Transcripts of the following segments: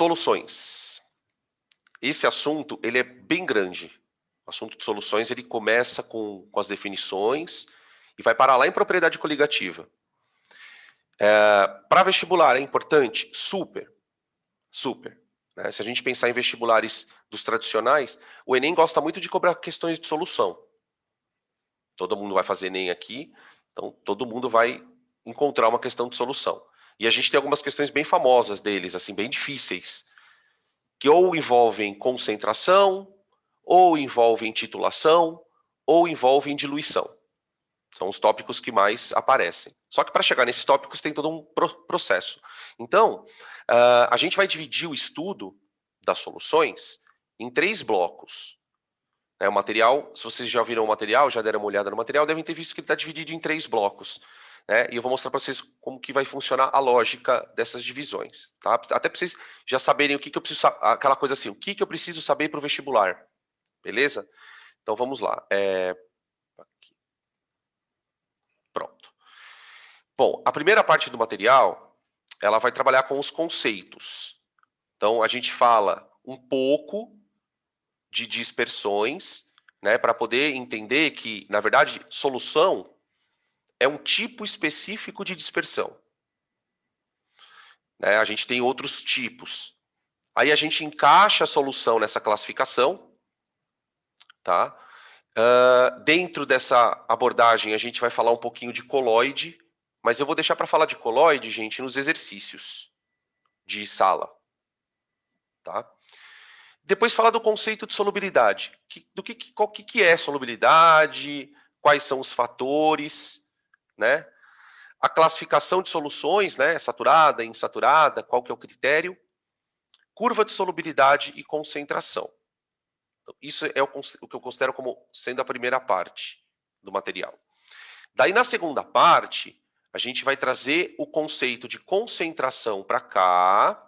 Soluções. Esse assunto, ele é bem grande. O assunto de soluções, ele começa com as definições e vai parar lá em propriedade coligativa. Para vestibular é importante? Super, super. Né? Se a gente pensar em vestibulares dos tradicionais, o Enem gosta muito de cobrar questões de solução. Todo mundo vai fazer Enem aqui, então todo mundo vai encontrar uma questão de solução. E a gente tem algumas questões bem famosas deles, assim, bem difíceis, que ou envolvem concentração, ou envolvem titulação, ou envolvem diluição. São os tópicos que mais aparecem. Só que para chegar nesses tópicos tem todo um processo. Então, a gente vai dividir o estudo das soluções em 3 blocos. O material, se vocês já viram o material, já deram uma olhada no material, devem ter visto que ele está dividido em 3 blocos. Né? E eu vou mostrar para vocês como que vai funcionar a lógica dessas divisões. Tá? Até para vocês já saberem o que eu preciso, aquela coisa assim, o que eu preciso saber para o vestibular. Beleza? Então vamos lá. Aqui. Pronto. Bom, a primeira parte do material, ela vai trabalhar com os conceitos. Então a gente fala um pouco de dispersões, né, para poder entender que, na verdade, solução é um tipo específico de dispersão. Né? A gente tem outros tipos. Aí a gente encaixa a solução nessa classificação. Tá? Dentro dessa abordagem, a gente vai falar um pouquinho de coloide, mas eu vou deixar para falar de coloide, gente, nos exercícios de sala. Tá? Depois falar do conceito de solubilidade. Qual que é solubilidade, quais são os fatores, né? A classificação de soluções, né? Saturada, insaturada, qual que é o critério? Curva de solubilidade e concentração. Então, isso é o que eu considero como sendo a primeira parte do material. Daí, na segunda parte, a gente vai trazer o conceito de concentração para cá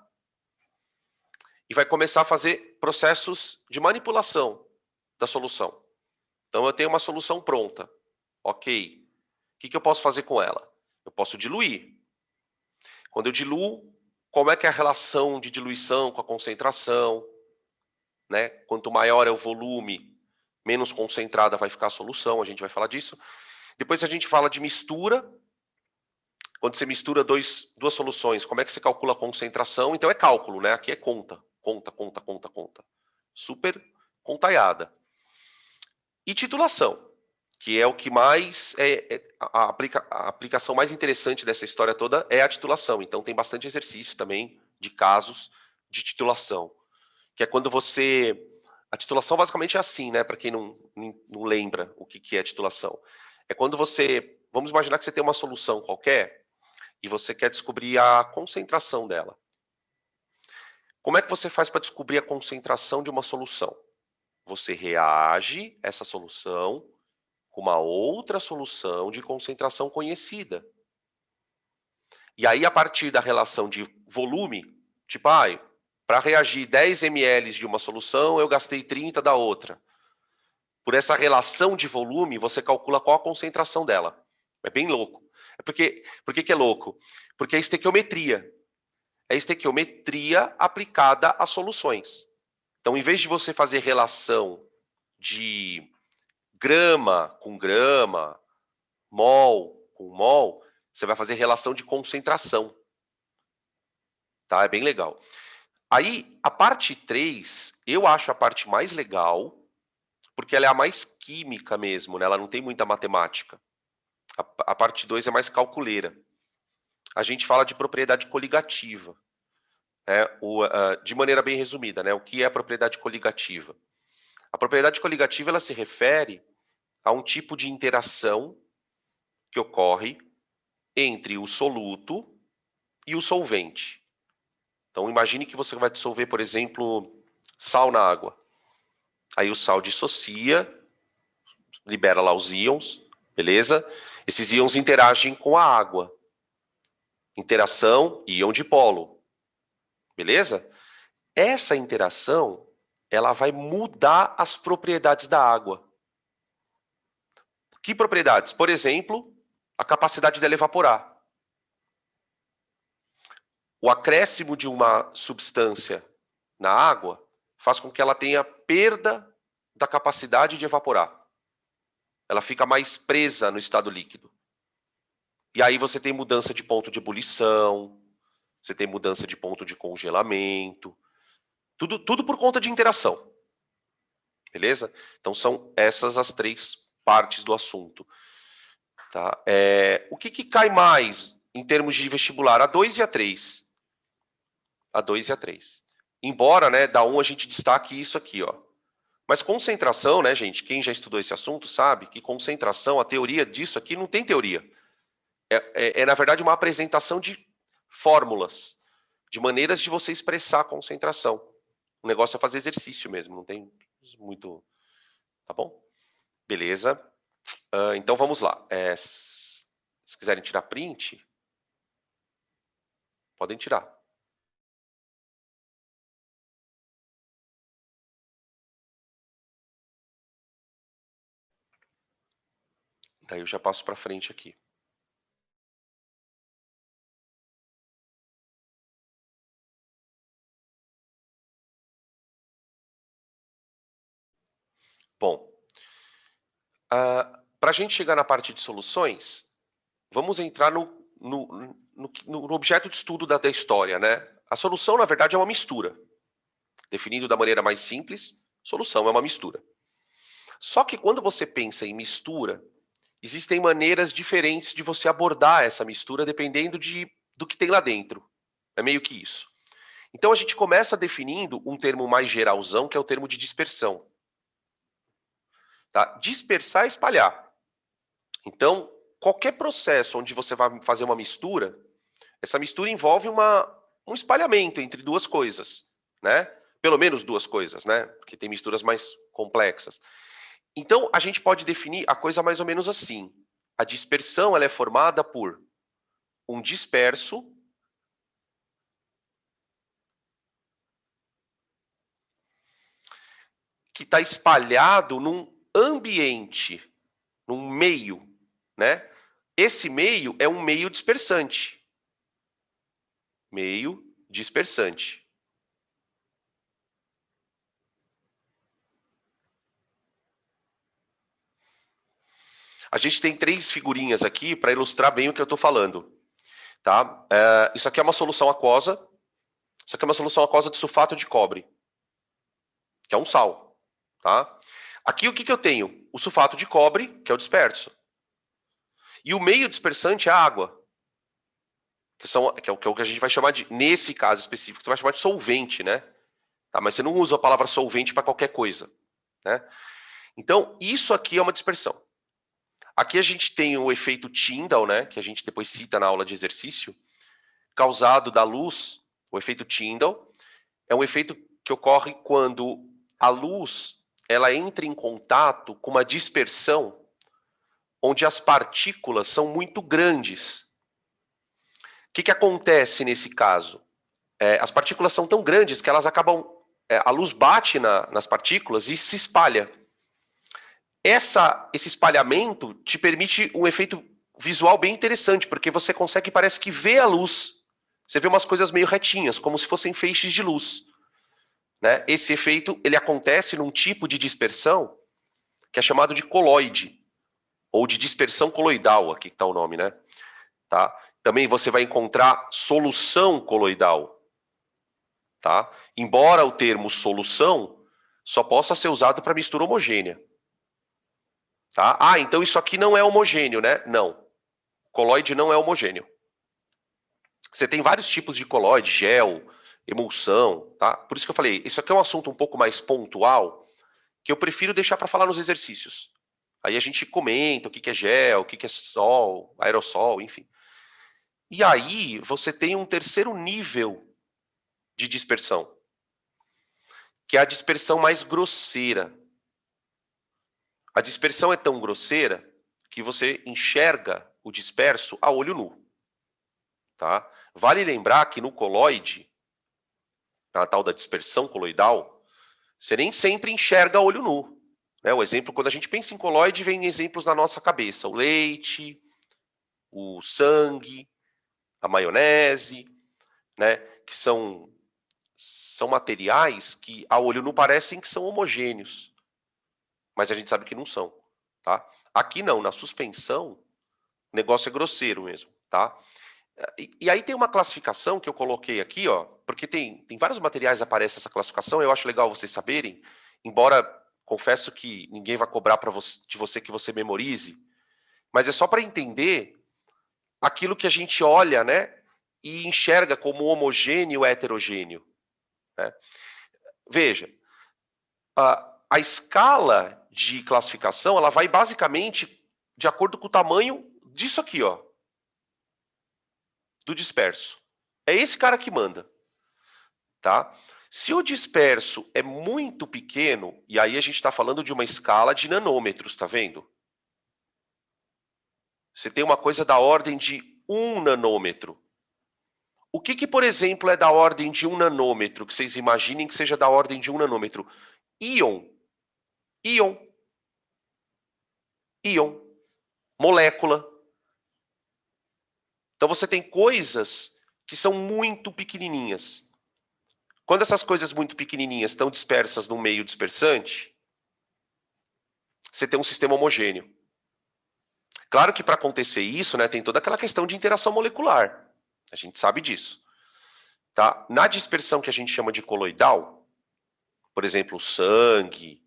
e vai começar a fazer processos de manipulação da solução. Então, eu tenho uma solução pronta. Ok. O que eu posso fazer com ela? Eu posso diluir. Quando eu diluo, como é que é a relação de diluição com a concentração? Né? Quanto maior é o volume, menos concentrada vai ficar a solução, a gente vai falar disso. Depois a gente fala de mistura. Quando você mistura duas soluções, como é que você calcula a concentração? Então é cálculo, né? Aqui é conta. Conta. Super contaiada. E titulação, que é o que mais a aplicação mais interessante dessa história toda é a titulação. Então tem bastante exercício também de casos de titulação, que é quando você... A titulação basicamente é assim, né? Para quem não lembra o que é titulação. É quando você... Vamos imaginar que você tem uma solução qualquer e você quer descobrir a concentração dela. Como é que você faz para descobrir a concentração de uma solução? Você reage essa solução com uma outra solução de concentração conhecida. E aí, a partir da relação de volume, tipo, para reagir 10 ml de uma solução, eu gastei 30 da outra. Por essa relação de volume, você calcula qual a concentração dela. É bem louco. Por que é louco? Porque é estequiometria. É estequiometria aplicada a soluções. Então, em vez de você fazer relação de grama com grama, mol com mol, você vai fazer relação de concentração. Tá? É bem legal. Aí, a parte 3, eu acho a parte mais legal, porque ela é a mais química mesmo, né? Ela não tem muita matemática. A parte 2 é mais calculeira. A gente fala de propriedade coligativa. Né? De maneira bem resumida, né? O que é a propriedade coligativa? A propriedade coligativa ela se refere a um tipo de interação que ocorre entre o soluto e o solvente. Então, imagine que você vai dissolver, por exemplo, sal na água. Aí o sal dissocia, libera lá os íons, beleza? Esses íons interagem com a água. Interação íon-dipolo, beleza? Essa interação, ela vai mudar as propriedades da água. Que propriedades? Por exemplo, a capacidade dela evaporar. o acréscimo de uma substância na água faz com que ela tenha perda da capacidade de evaporar. Ela fica mais presa no estado líquido. E aí você tem mudança de ponto de ebulição, você tem mudança de ponto de congelamento, tudo por conta de interação. Beleza? Então são essas as 3 partes do assunto. Tá? O que cai mais em termos de vestibular? A 2 e a 3. A 2 e a 3. Embora, né, da 1 a gente destaque isso aqui, ó. Mas concentração, né, gente? Quem já estudou esse assunto sabe que concentração, a teoria disso aqui não tem teoria. Na verdade, uma apresentação de fórmulas, de maneiras de você expressar a concentração. O negócio é fazer exercício mesmo, não tem muito... Tá bom? Beleza. Então, vamos lá. Se quiserem tirar print, podem tirar. Daí eu já passo para frente aqui. Bom, para a gente chegar na parte de soluções, vamos entrar no objeto de estudo da história, né? A solução, na verdade, é uma mistura. Definido da maneira mais simples, solução é uma mistura. Só que quando você pensa em mistura, existem maneiras diferentes de você abordar essa mistura dependendo do que tem lá dentro. É meio que isso. Então a gente começa definindo um termo mais geralzão, que é o termo de dispersão. Tá? Dispersar é espalhar. Então, qualquer processo onde você vai fazer uma mistura, essa mistura envolve um espalhamento entre 2 coisas, né? Pelo menos 2 coisas, né? Porque tem misturas mais complexas. Então, a gente pode definir a coisa mais ou menos assim. A dispersão ela é formada por um disperso que está espalhado num ambiente, num meio, né? Esse meio é um meio dispersante. Meio dispersante. A gente tem 3 figurinhas aqui para ilustrar bem o que eu estou falando. Tá? Isso aqui é uma solução aquosa. Isso aqui é uma solução aquosa de sulfato de cobre, que é um sal. Tá? Aqui o que eu tenho? O sulfato de cobre, que é o disperso. E o meio dispersante é a água, que é o que a gente vai chamar de, nesse caso específico, você vai chamar de solvente, né? Tá? Mas você não usa a palavra solvente para qualquer coisa. Né? Então, isso aqui é uma dispersão. Aqui a gente tem o efeito Tyndall, né, que a gente depois cita na aula de exercício, causado da luz. O efeito Tyndall é um efeito que ocorre quando a luz ela entra em contato com uma dispersão onde as partículas são muito grandes. O que acontece nesse caso? As partículas são tão grandes que elas acabam... a luz bate nas partículas e se espalha. Esse espalhamento te permite um efeito visual bem interessante, porque você consegue, parece que ver a luz. Você vê umas coisas meio retinhas, como se fossem feixes de luz. Né? Esse efeito ele acontece num tipo de dispersão que é chamado de coloide, ou de dispersão coloidal, aqui está o nome, né? Tá? Também você vai encontrar solução coloidal. Tá? Embora o termo solução só possa ser usado para mistura homogênea. Tá? Então isso aqui não é homogêneo, né? Não. Coloide não é homogêneo. Você tem vários tipos de coloide, gel, emulsão, tá? Por isso que eu falei, isso aqui é um assunto um pouco mais pontual, que eu prefiro deixar para falar nos exercícios. Aí a gente comenta o que é gel, o que é sol, aerossol, enfim. E aí você tem um terceiro nível de dispersão, que é a dispersão mais grosseira. A dispersão é tão grosseira que você enxerga o disperso a olho nu. Tá? Vale lembrar que no coloide, na tal da dispersão coloidal, você nem sempre enxerga a olho nu. Né? O exemplo, quando a gente pensa em coloide, vem exemplos na nossa cabeça. O leite, o sangue, a maionese. né, que são materiais que a olho nu parecem que são homogêneos, mas a gente sabe que não são, tá? Aqui não, na suspensão, o negócio é grosseiro mesmo, tá? E aí tem uma classificação que eu coloquei aqui, ó, porque tem vários materiais que aparece essa classificação, eu acho legal vocês saberem, embora confesso que ninguém vai cobrar de você que você memorize, mas é só para entender aquilo que a gente olha, né, e enxerga como homogêneo e heterogêneo, né? Veja, a escala de classificação, ela vai basicamente de acordo com o tamanho disso aqui, ó, do disperso. É esse cara que manda, tá? Se o disperso é muito pequeno, e aí a gente está falando de uma escala de nanômetros, tá vendo? Você tem uma coisa da ordem de 1 nanômetro. O que, por exemplo, é da ordem de 1 nanômetro, que vocês imaginem que seja da ordem de 1 nanômetro? Íon. Íon. Íon. Molécula. Então você tem coisas que são muito pequenininhas. Quando essas coisas muito pequenininhas estão dispersas num meio dispersante, você tem um sistema homogêneo. Claro que para acontecer isso, né, tem toda aquela questão de interação molecular. A gente sabe disso. Tá? Na dispersão que a gente chama de coloidal, por exemplo, o sangue,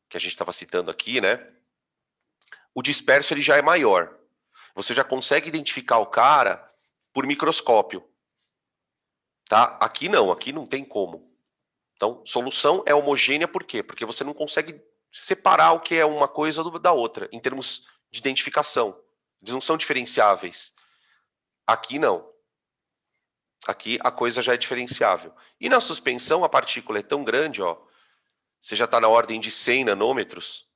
que a gente estava citando aqui, né? O disperso ele já é maior. Você já consegue identificar o cara por microscópio. Tá? Aqui não tem como. Então, solução é homogênea por quê? Porque você não consegue separar o que é uma coisa da outra, em termos de identificação. Eles não são diferenciáveis. Aqui não. Aqui a coisa já é diferenciável. E na suspensão, a partícula é tão grande, ó, você já está na ordem de 100 nanômetros,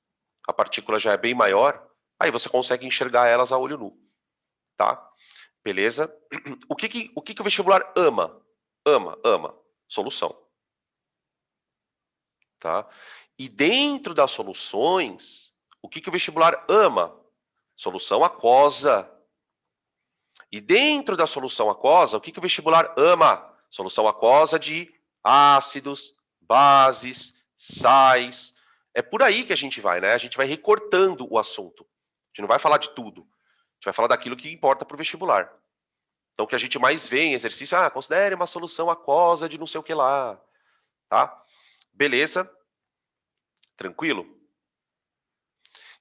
a partícula já é bem maior, aí você consegue enxergar elas a olho nu. Tá? Beleza? O que o vestibular ama? Ama. Solução. Tá? E dentro das soluções, o que o vestibular ama? Solução aquosa. E dentro da solução aquosa, o que o vestibular ama? Solução aquosa de ácidos, bases, sais. É por aí que a gente vai, né? A gente vai recortando o assunto. A gente não vai falar de tudo. A gente vai falar daquilo que importa para o vestibular. Então, o que a gente mais vê em exercício, considere uma solução aquosa de não sei o que lá. Tá? Beleza? Tranquilo?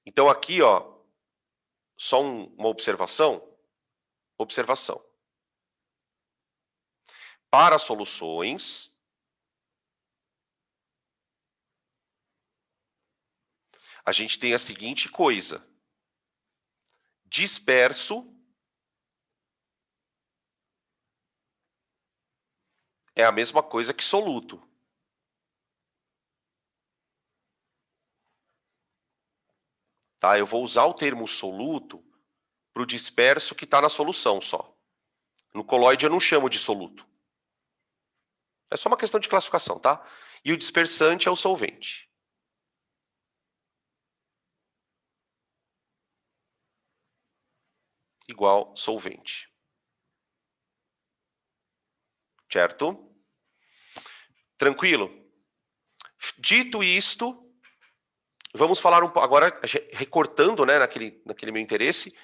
Então, aqui, ó, só uma observação. Observação. Para soluções, a gente tem a seguinte coisa. Disperso é a mesma coisa que soluto. Tá? Eu vou usar o termo soluto para o disperso que está na solução só. No coloide eu não chamo de soluto. É só uma questão de classificação, tá? E o dispersante é o solvente. Igual solvente. Certo? Tranquilo? Dito isto, vamos falar agora, recortando, né, naquele meu interesse,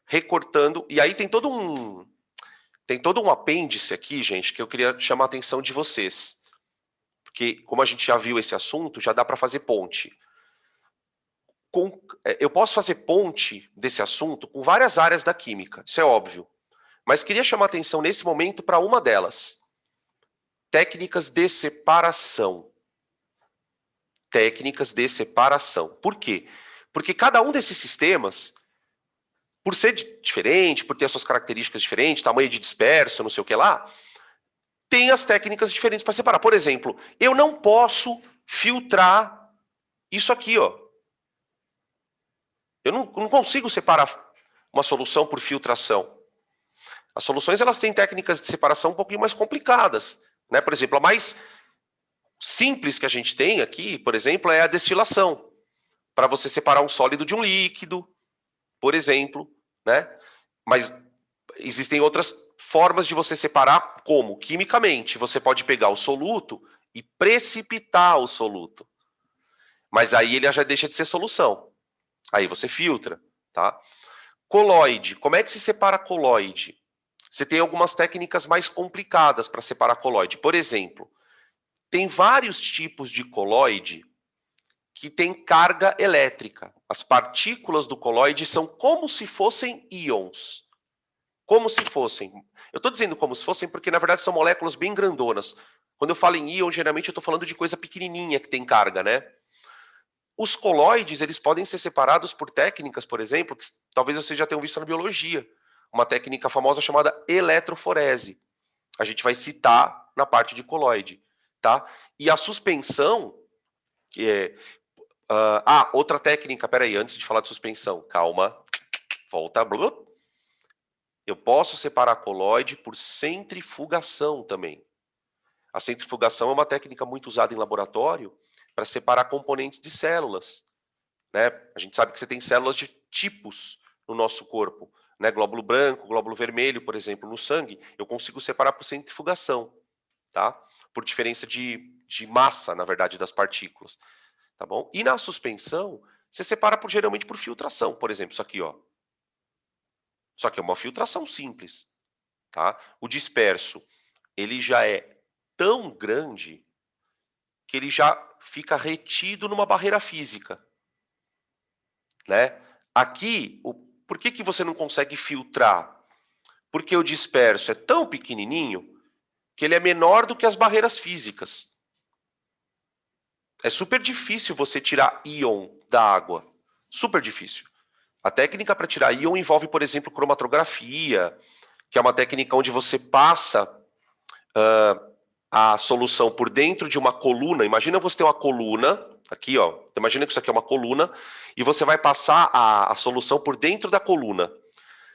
recortando, e aí tem todo um apêndice aqui, gente, que eu queria chamar a atenção de vocês. Porque, como a gente já viu esse assunto, já dá para fazer ponte. Eu posso fazer ponte desse assunto com várias áreas da química, isso é óbvio. Mas queria chamar a atenção nesse momento para uma delas. Técnicas de separação. Técnicas de separação. Por quê? Porque cada um desses sistemas, por ser diferente, por ter as suas características diferentes, tamanho de disperso, não sei o que lá, tem as técnicas diferentes para separar. Por exemplo, eu não posso filtrar isso aqui, ó. Eu não consigo separar uma solução por filtração. As soluções elas têm técnicas de separação um pouquinho mais complicadas, né? Por exemplo, a mais simples que a gente tem aqui, por exemplo, é a destilação, para você separar um sólido de um líquido, por exemplo, né? Mas existem outras formas de você separar como? Quimicamente, você pode pegar o soluto e precipitar o soluto. Mas aí ele já deixa de ser solução. Aí você filtra, tá? Coloide. Como é que se separa coloide? Você tem algumas técnicas mais complicadas para separar coloide. Por exemplo, tem vários tipos de coloide que tem carga elétrica. As partículas do coloide são como se fossem íons. Como se fossem. Eu estou dizendo como se fossem porque, na verdade, são moléculas bem grandonas. Quando eu falo em íon, geralmente eu estou falando de coisa pequenininha que tem carga, né? Os coloides, eles podem ser separados por técnicas, por exemplo, que talvez vocês já tenham visto na biologia. Uma técnica famosa chamada eletroforese. A gente vai citar na parte de coloide, tá? E a suspensão, que é... outra técnica, peraí, antes de falar de suspensão, calma, volta. Eu posso separar coloide por centrifugação também. A centrifugação é uma técnica muito usada em laboratório para separar componentes de células. Né? A gente sabe que você tem células de tipos no nosso corpo. Né? Glóbulo branco, glóbulo vermelho, por exemplo, no sangue, eu consigo separar por centrifugação. Tá? Por diferença de massa, na verdade, das partículas. Tá bom? E na suspensão, você separa geralmente por filtração. Por exemplo, isso aqui, ó. Só que é uma filtração simples. Tá? O disperso, ele já é tão grande que ele já fica retido numa barreira física. Né? Aqui, por que você não consegue filtrar? Porque o disperso é tão pequenininho que ele é menor do que as barreiras físicas. É super difícil você tirar íon da água. Super difícil. A técnica para tirar íon envolve, por exemplo, cromatografia, que é uma técnica onde você passa a solução por dentro de uma coluna. Imagina você ter uma coluna, aqui, ó. Imagina que isso aqui é uma coluna, e você vai passar a solução por dentro da coluna.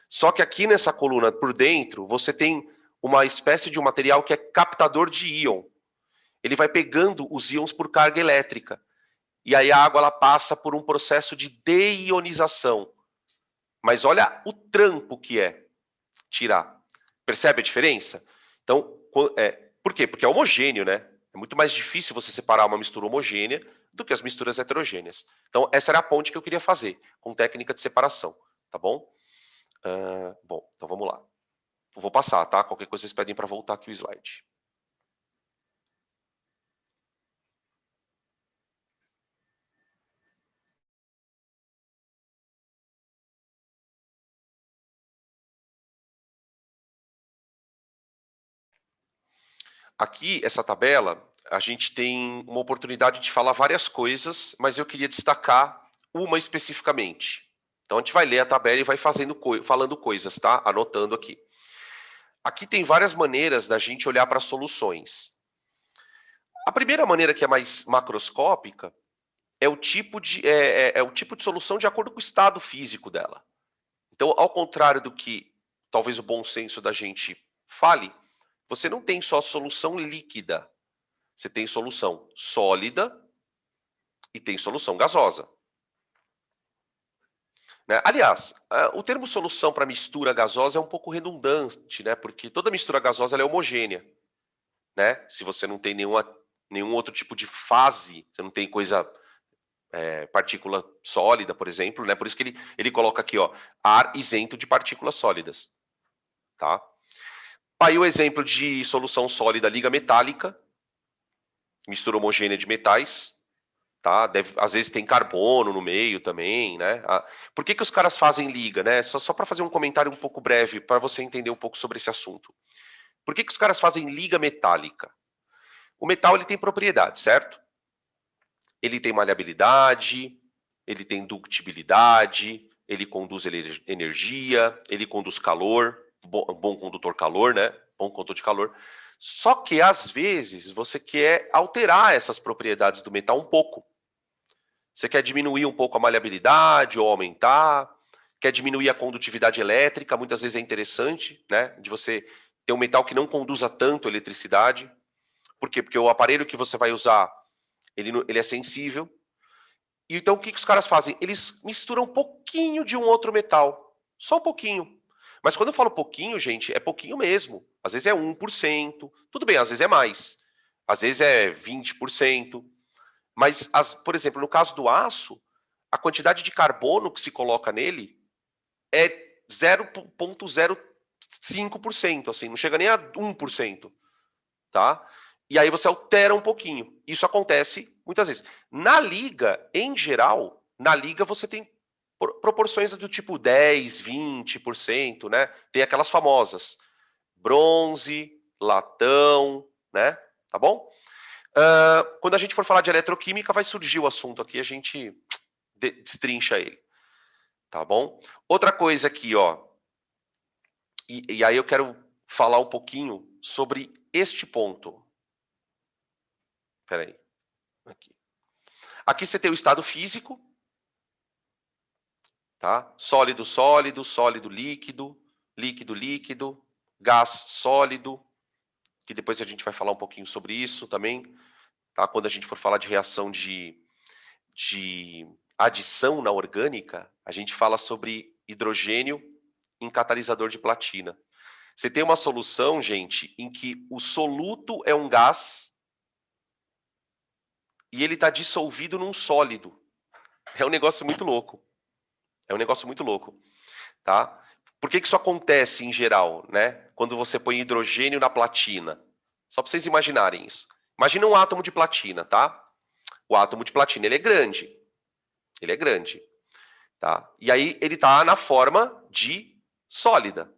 Só que aqui nessa coluna, por dentro, você tem uma espécie de um material que é captador de íon. Ele vai pegando os íons por carga elétrica. E aí a água ela passa por um processo de deionização. Mas olha o trampo que é tirar. Percebe a diferença? Então, por quê? Porque é homogêneo, né? É muito mais difícil você separar uma mistura homogênea do que as misturas heterogêneas. Então, essa era a ponte que eu queria fazer, com técnica de separação, tá bom? Bom, então vamos lá. Eu vou passar, tá? Qualquer coisa vocês pedem para voltar aqui o slide. Aqui, essa tabela, a gente tem uma oportunidade de falar várias coisas, mas eu queria destacar uma especificamente. Então, a gente vai ler a tabela e vai falando coisas, tá? Anotando aqui. Aqui tem várias maneiras da gente olhar para soluções. A primeira maneira, que é mais macroscópica, é o tipo de solução de acordo com o estado físico dela. Então, ao contrário do que talvez o bom senso da gente fale, você não tem só solução líquida. Você tem solução sólida e tem solução gasosa. Né? Aliás, o termo solução para mistura gasosa é um pouco redundante, né? Porque toda mistura gasosa ela é homogênea. Né? Se você não tem nenhum outro tipo de fase, você não tem partícula sólida, por exemplo, né? Por isso que ele coloca aqui, ó, ar isento de partículas sólidas. Tá? Aí o exemplo de solução sólida liga metálica, mistura homogênea de metais, tá? Às vezes tem carbono no meio também, né? Por que os caras fazem liga, né? Só para fazer um comentário um pouco breve, para você entender um pouco sobre esse assunto. Por que os caras fazem liga metálica? O metal ele tem propriedade, certo? Ele tem maleabilidade, ele tem ductibilidade, ele conduz energia, ele conduz calor, bom condutor calor, né? Bom condutor de calor. Só que às vezes você quer alterar essas propriedades do metal um pouco. Você quer diminuir um pouco a maleabilidade ou aumentar, quer diminuir a condutividade elétrica, muitas vezes é interessante, né? De você ter um metal que não conduza tanto eletricidade. Por quê? Porque o aparelho que você vai usar, ele é sensível. E então o que os caras fazem? Eles misturam um pouquinho de um outro metal. Só um pouquinho. Mas quando eu falo pouquinho, gente, é pouquinho mesmo. Às vezes é 1%. Tudo bem, às vezes é mais. Às vezes é 20%. Mas, por exemplo, no caso do aço, a quantidade de carbono que se coloca nele é 0,05%, assim, não chega nem a 1%, tá? E aí você altera um pouquinho. Isso acontece muitas vezes. Na liga, em geral, na liga você tem proporções do tipo 10, 20%, né? Tem aquelas famosas. Bronze, latão, né? Tá bom? Quando a gente for falar de eletroquímica, vai surgir o assunto aqui, a gente destrincha ele. Tá bom? Outra coisa aqui, ó. E aí eu quero falar um pouquinho sobre este ponto. Espera aí. Aqui você tem o estado físico, tá? Sólido, sólido, sólido, líquido, líquido, líquido, gás sólido, que depois a gente vai falar um pouquinho sobre isso também, tá? Quando a gente for falar de reação de adição na orgânica, a gente fala sobre hidrogênio em catalisador de platina. Você tem uma solução, gente, em que o soluto é um gás e ele está dissolvido num sólido. É um negócio muito louco. É um negócio muito louco, tá? Por que isso acontece em geral, né? Quando você põe hidrogênio na platina. Só para vocês imaginarem isso. Imagina um átomo de platina, tá? O átomo de platina, ele é grande. Ele é grande, tá? E aí ele está na forma de sólida.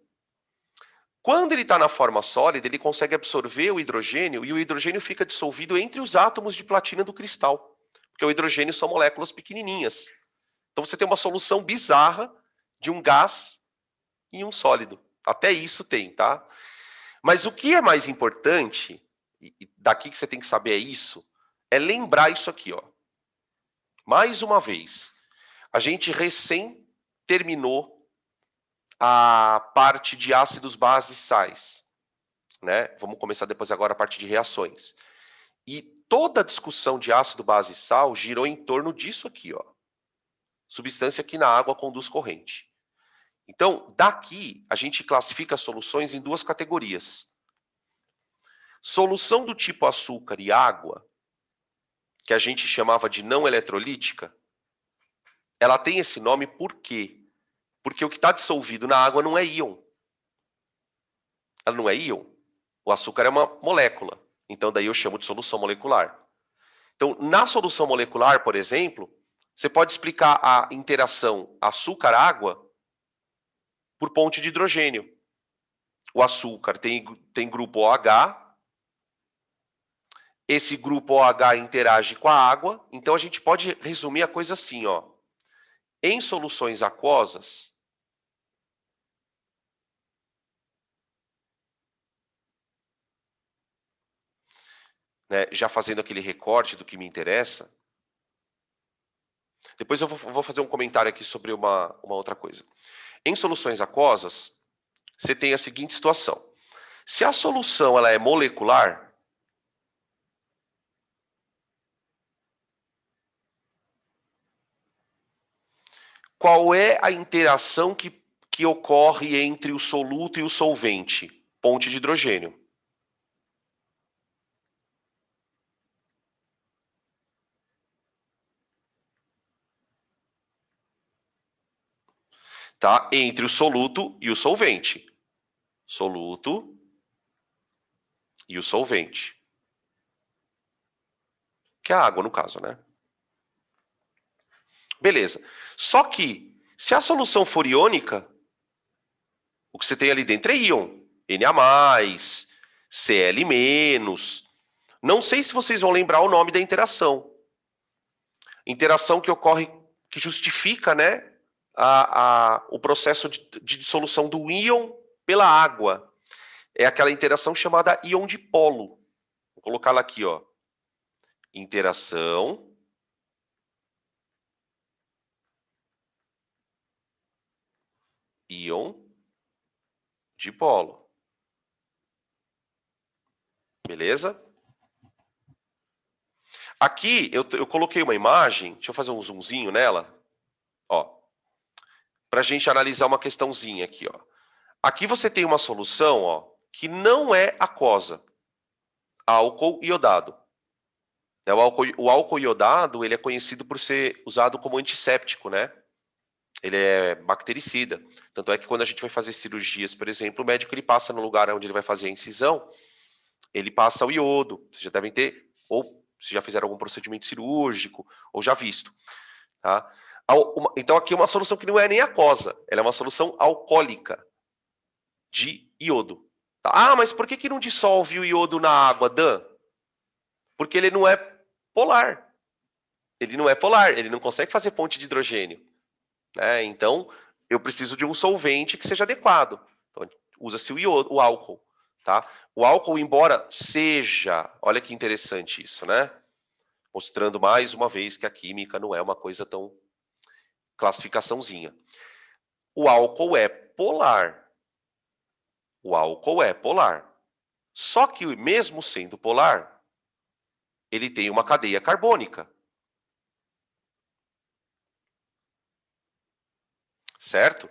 Quando ele está na forma sólida, ele consegue absorver o hidrogênio e o hidrogênio fica dissolvido entre os átomos de platina do cristal. Porque o hidrogênio são moléculas pequenininhas. Então você tem uma solução bizarra de um gás e um sólido. Até isso tem, tá? Mas o que é mais importante, e daqui que você tem que saber é isso, é lembrar isso aqui, ó. Mais uma vez, a gente recém terminou a parte de ácidos, bases, sais, né? Vamos começar depois agora a parte de reações. E toda a discussão de ácido, base e sal girou em torno disso aqui, ó. Substância que na água conduz corrente. Então, daqui, a gente classifica as soluções em duas categorias. Solução do tipo açúcar e água, que a gente chamava de não eletrolítica, ela tem esse nome por quê? Porque o que está dissolvido na água não é íon. Ela não é íon. O açúcar é uma molécula. Então, daí eu chamo de solução molecular. Então, na solução molecular, por exemplo, você pode explicar a interação açúcar-água por ponte de hidrogênio. O açúcar tem grupo OH, esse grupo OH interage com a água, então a gente pode resumir a coisa assim, ó. Em soluções aquosas, né, já fazendo aquele recorte do que me interessa, depois eu vou fazer um comentário aqui sobre uma outra coisa. Em soluções aquosas, você tem a seguinte situação. Se a solução ela é molecular, qual é a interação que ocorre entre o soluto e o solvente? Ponte de hidrogênio. Tá? Entre o soluto e o solvente. Soluto e o solvente. Que é a água, no caso, né? Beleza. Só que, se a solução for iônica, o que você tem ali dentro é íon. Na+, Cl-. Não sei se vocês vão lembrar o nome da interação. Interação que ocorre, que justifica, né, o processo de dissolução do íon pela água. É aquela interação chamada íon dipolo. Vou colocá-la aqui, ó. Interação íon dipolo. Beleza? Aqui eu coloquei uma imagem, deixa eu fazer um zoomzinho nela, ó, para a gente analisar uma questãozinha aqui, ó. Aqui você tem uma solução, ó, que não é aquosa. Álcool iodado. O álcool iodado, ele é conhecido por ser usado como antisséptico, né? Ele é bactericida. Tanto é que quando a gente vai fazer cirurgias, por exemplo, o médico ele passa no lugar onde ele vai fazer a incisão, ele passa o iodo. Vocês já devem ter, ou se já fizeram algum procedimento cirúrgico, ou já visto. Tá? Então aqui é uma solução que não é nem aquosa, ela é uma solução alcoólica de iodo. Tá? Ah, mas por que não dissolve o iodo na água, Dan? Porque ele não é polar. Ele não é polar, ele não consegue fazer ponte de hidrogênio. Né? Então, eu preciso de um solvente que seja adequado. Então, usa-se o álcool. Tá? O álcool, embora seja, olha que interessante isso, né? Mostrando mais uma vez que a química não é uma coisa tão classificaçãozinha. O álcool é polar. O álcool é polar. Só que, mesmo sendo polar, ele tem uma cadeia carbônica. Certo?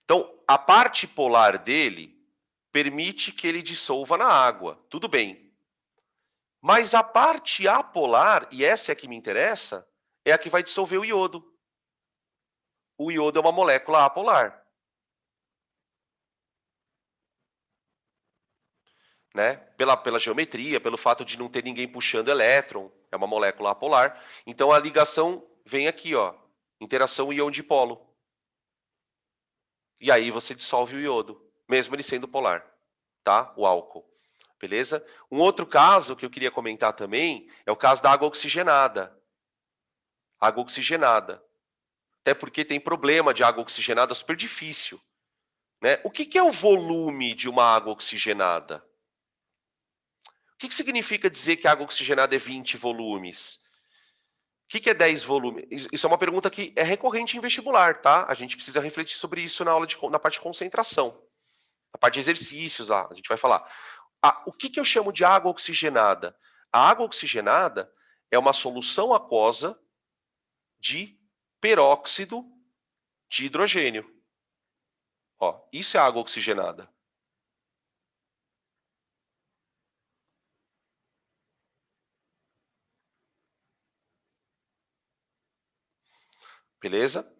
Então, a parte polar dele permite que ele dissolva na água. Tudo bem. Mas a parte apolar, e essa é a que me interessa, é a que vai dissolver o iodo. O iodo é uma molécula apolar. Né? Pela geometria, pelo fato de não ter ninguém puxando elétron, é uma molécula apolar. Então a ligação vem aqui, ó, interação íon-dipolo. E aí você dissolve o iodo, mesmo ele sendo polar, tá? O álcool. Beleza? Um outro caso que eu queria comentar também é o caso da água oxigenada. Água oxigenada. Até porque tem problema de água oxigenada super difícil. Né? O que é o volume de uma água oxigenada? O que significa dizer que a água oxigenada é 20 volumes? O que é 10 volumes? Isso é uma pergunta que é recorrente em vestibular, tá? A gente precisa refletir sobre isso na parte de concentração. Na parte de exercícios lá, a gente vai falar. O que eu chamo de água oxigenada? A água oxigenada é uma solução aquosa de peróxido de hidrogênio. Ó, isso é água oxigenada. Beleza?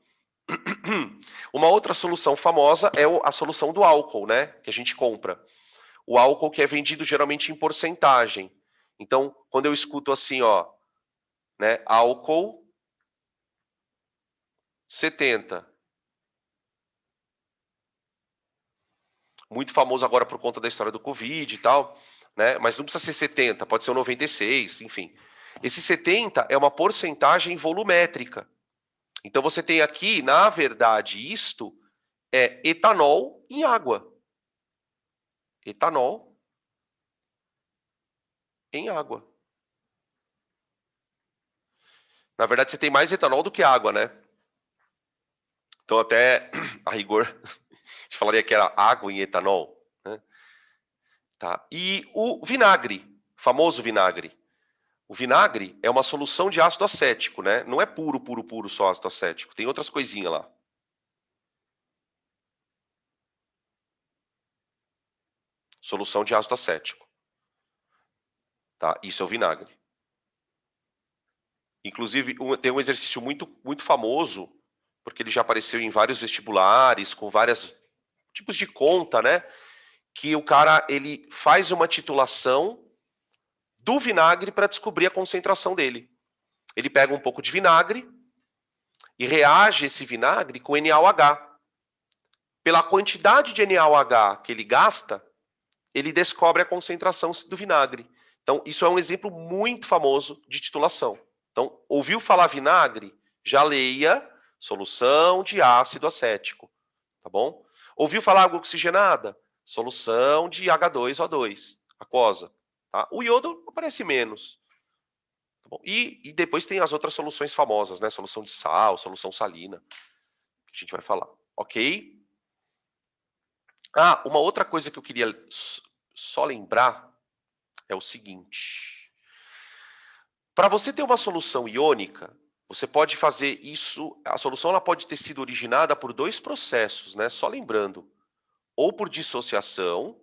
Uma outra solução famosa é a solução do álcool, né? Que a gente compra. O álcool que é vendido geralmente em porcentagem. Então, quando eu escuto assim, ó, né? Álcool 70. Muito famoso agora por conta da história do Covid e tal, né? Mas não precisa ser 70, pode ser o 96, enfim. Esse 70 é uma porcentagem volumétrica. Então você tem aqui, na verdade, isto é etanol em água. Etanol em água. Na verdade, você tem mais etanol do que água, né? Então, até a rigor, a gente falaria que era água em etanol. Né? Tá? E o vinagre, famoso vinagre. O vinagre é uma solução de ácido acético, né? Não é puro só ácido acético. Tem outras coisinhas lá. Solução de ácido acético. Tá? Isso é o vinagre. Inclusive, tem um exercício muito famoso, porque ele já apareceu em vários vestibulares, com vários tipos de conta, né? Que o cara ele faz uma titulação do vinagre para descobrir a concentração dele. Ele pega um pouco de vinagre e reage esse vinagre com NaOH. Pela quantidade de NaOH que ele gasta, ele descobre a concentração do vinagre. Então, isso é um exemplo muito famoso de titulação. Então, ouviu falar vinagre? Já leia solução de ácido acético, tá bom? Ouviu falar água oxigenada? Solução de H2O2, aquosa. Tá? O iodo aparece menos. Tá bom? E depois tem as outras soluções famosas, né? Solução de sal, solução salina, que a gente vai falar. Ok? Uma outra coisa que eu queria só lembrar é o seguinte. Para você ter uma solução iônica, você pode fazer isso. A solução ela pode ter sido originada por dois processos, né? Só lembrando. ou por dissociação,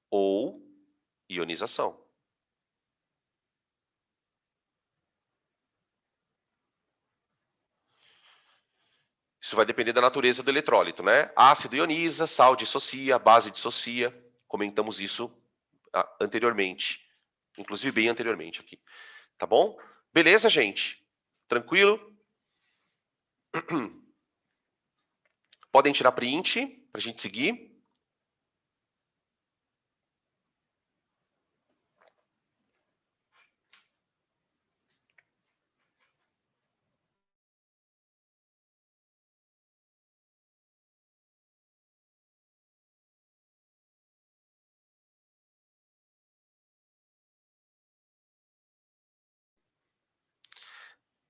ou ionização. Isso vai depender da natureza do eletrólito, né? Ácido ioniza, sal dissocia, base dissocia. Comentamos isso anteriormente. Inclusive bem anteriormente aqui. Tá bom? Beleza, gente? Tranquilo? Podem tirar print para a gente seguir.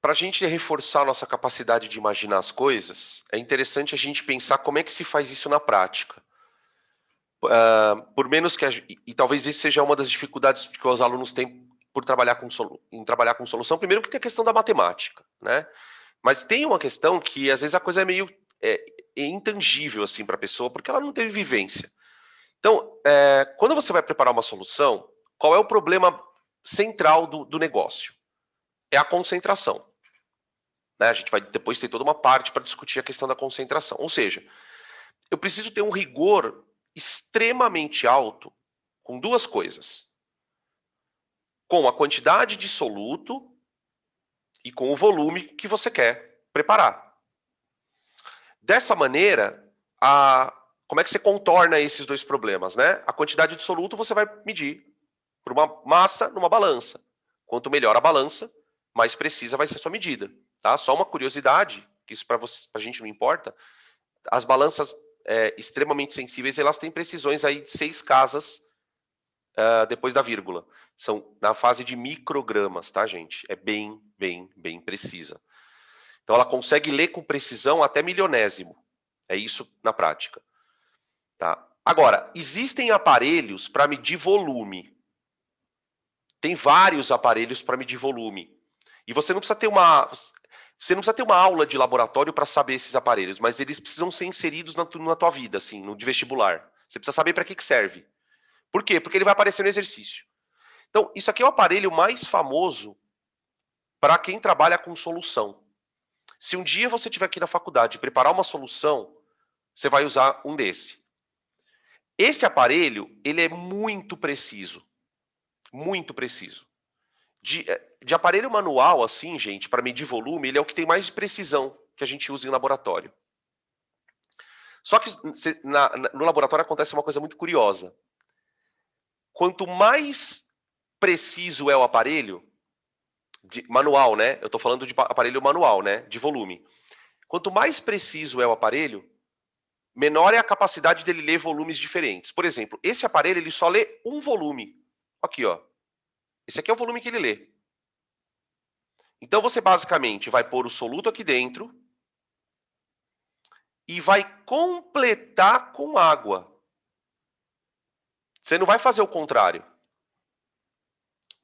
Para a gente reforçar a nossa capacidade de imaginar as coisas, é interessante a gente pensar como é que se faz isso na prática. Por menos que e talvez isso seja uma das dificuldades que os alunos têm por trabalhar em trabalhar com solução. Primeiro que tem a questão da matemática, né? Mas tem uma questão que às vezes a coisa é meio intangível assim para a pessoa, porque ela não teve vivência. Então, quando você vai preparar uma solução, qual é o problema central do negócio? É a concentração. Né? A gente vai depois ter toda uma parte para discutir a questão da concentração. Ou seja, eu preciso ter um rigor extremamente alto com duas coisas. Com a quantidade de soluto e com o volume que você quer preparar. Dessa maneira, como é que você contorna esses dois problemas? Né? A quantidade de soluto você vai medir por uma massa numa balança. Quanto melhor a balança, mais precisa vai ser a sua medida. Tá? Só uma curiosidade, que isso para a gente não importa, as balanças extremamente sensíveis, elas têm precisões aí de 6 casas depois da vírgula. São na fase de microgramas, tá, gente? É bem, bem, bem precisa. Então, ela consegue ler com precisão até milionésimo. É isso na prática. Tá? Agora, existem aparelhos para medir volume. Tem vários aparelhos para medir volume. E você não precisa ter uma aula de laboratório para saber esses aparelhos, mas eles precisam ser inseridos na tua vida, assim, no de vestibular. Você precisa saber para que serve. Por quê? Porque ele vai aparecer no exercício. Então, isso aqui é o aparelho mais famoso para quem trabalha com solução. Se um dia você estiver aqui na faculdade preparar uma solução, você vai usar um desse. Esse aparelho, ele é muito preciso. Muito preciso. De aparelho manual, assim, gente, para medir volume, ele é o que tem mais precisão que a gente usa em laboratório. Só que no laboratório acontece uma coisa muito curiosa. Quanto mais preciso é o aparelho, manual, né? Eu estou falando de aparelho manual, né? De volume. Quanto mais preciso é o aparelho, menor é a capacidade dele ler volumes diferentes. Por exemplo, esse aparelho ele só lê um volume. Aqui, ó. Esse aqui é o volume que ele lê. Então você basicamente vai pôr o soluto aqui dentro e vai completar com água. Você não vai fazer o contrário.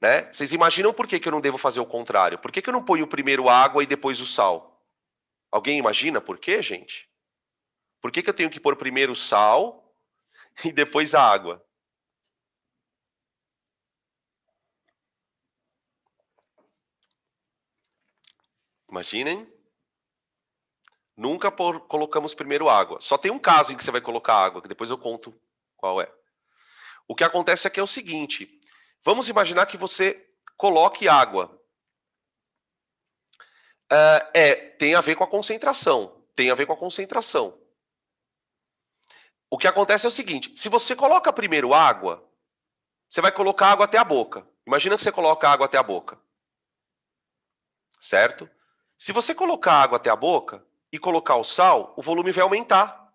Né? Vocês imaginam por que eu não devo fazer o contrário? Por que eu não ponho primeiro água e depois o sal? Alguém imagina por quê, gente? Por que eu tenho que pôr primeiro o sal e depois a água? Imaginem. Nunca colocamos primeiro água. Só tem um caso em que você vai colocar água, que depois eu conto qual é. O que acontece aqui é o seguinte. Vamos imaginar que você coloque água. Tem a ver com a concentração. Tem a ver com a concentração. O que acontece é o seguinte. Se você coloca primeiro água, você vai colocar água até a boca. Imagina que você coloca água até a boca. Certo? Se você colocar água até a boca e colocar o sal, o volume vai aumentar.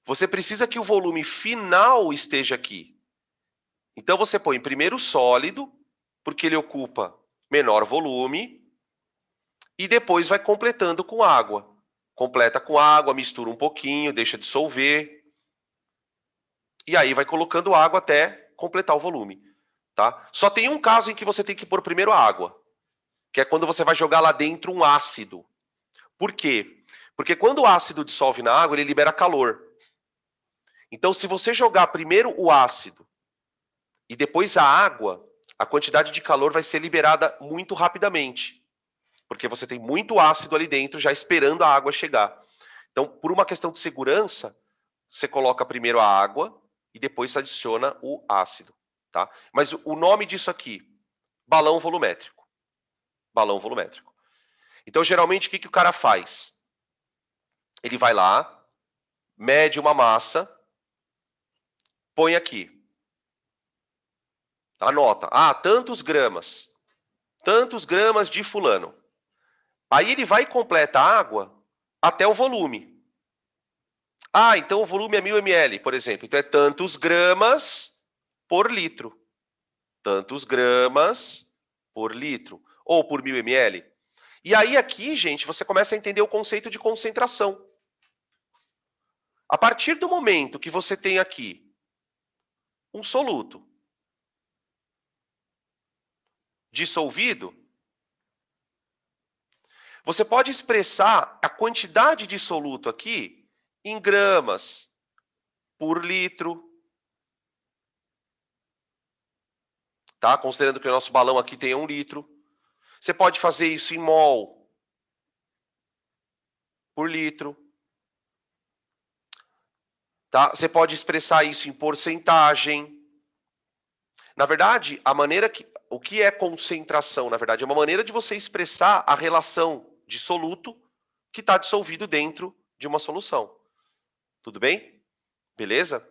Você precisa que o volume final esteja aqui. Então você põe primeiro o sólido, porque ele ocupa menor volume, e depois vai completando com água. Completa com água, mistura um pouquinho, deixa dissolver. E aí vai colocando água até completar o volume. Tá? Só tem um caso em que você tem que pôr primeiro a água, que é quando você vai jogar lá dentro um ácido. Por quê? Porque quando o ácido dissolve na água, ele libera calor. Então, se você jogar primeiro o ácido e depois a água, a quantidade de calor vai ser liberada muito rapidamente. Porque você tem muito ácido ali dentro já esperando a água chegar. Então, por uma questão de segurança, você coloca primeiro a água e depois adiciona o ácido. Tá? Mas o nome disso aqui, balão volumétrico. Balão volumétrico. Então, geralmente, o que o cara faz? Ele vai lá, mede uma massa, põe aqui. Anota. Ah, tantos gramas de fulano. Aí ele vai e completa a água até o volume. Ah, então o volume é 1000 ml, por exemplo. Então é tantos gramas por litro. Tantos gramas por litro. Ou por 1000 ml. E aí aqui, gente, você começa a entender o conceito de concentração. A partir do momento que você tem aqui um soluto dissolvido, você pode expressar a quantidade de soluto aqui em gramas por litro. Tá? Considerando que o nosso balão aqui tem 1 litro. Você pode fazer isso em mol por litro. Tá? Você pode expressar isso em porcentagem. Na verdade, o que é concentração, na verdade, é uma maneira de você expressar a relação de soluto que está dissolvido dentro de uma solução. Tudo bem? Beleza?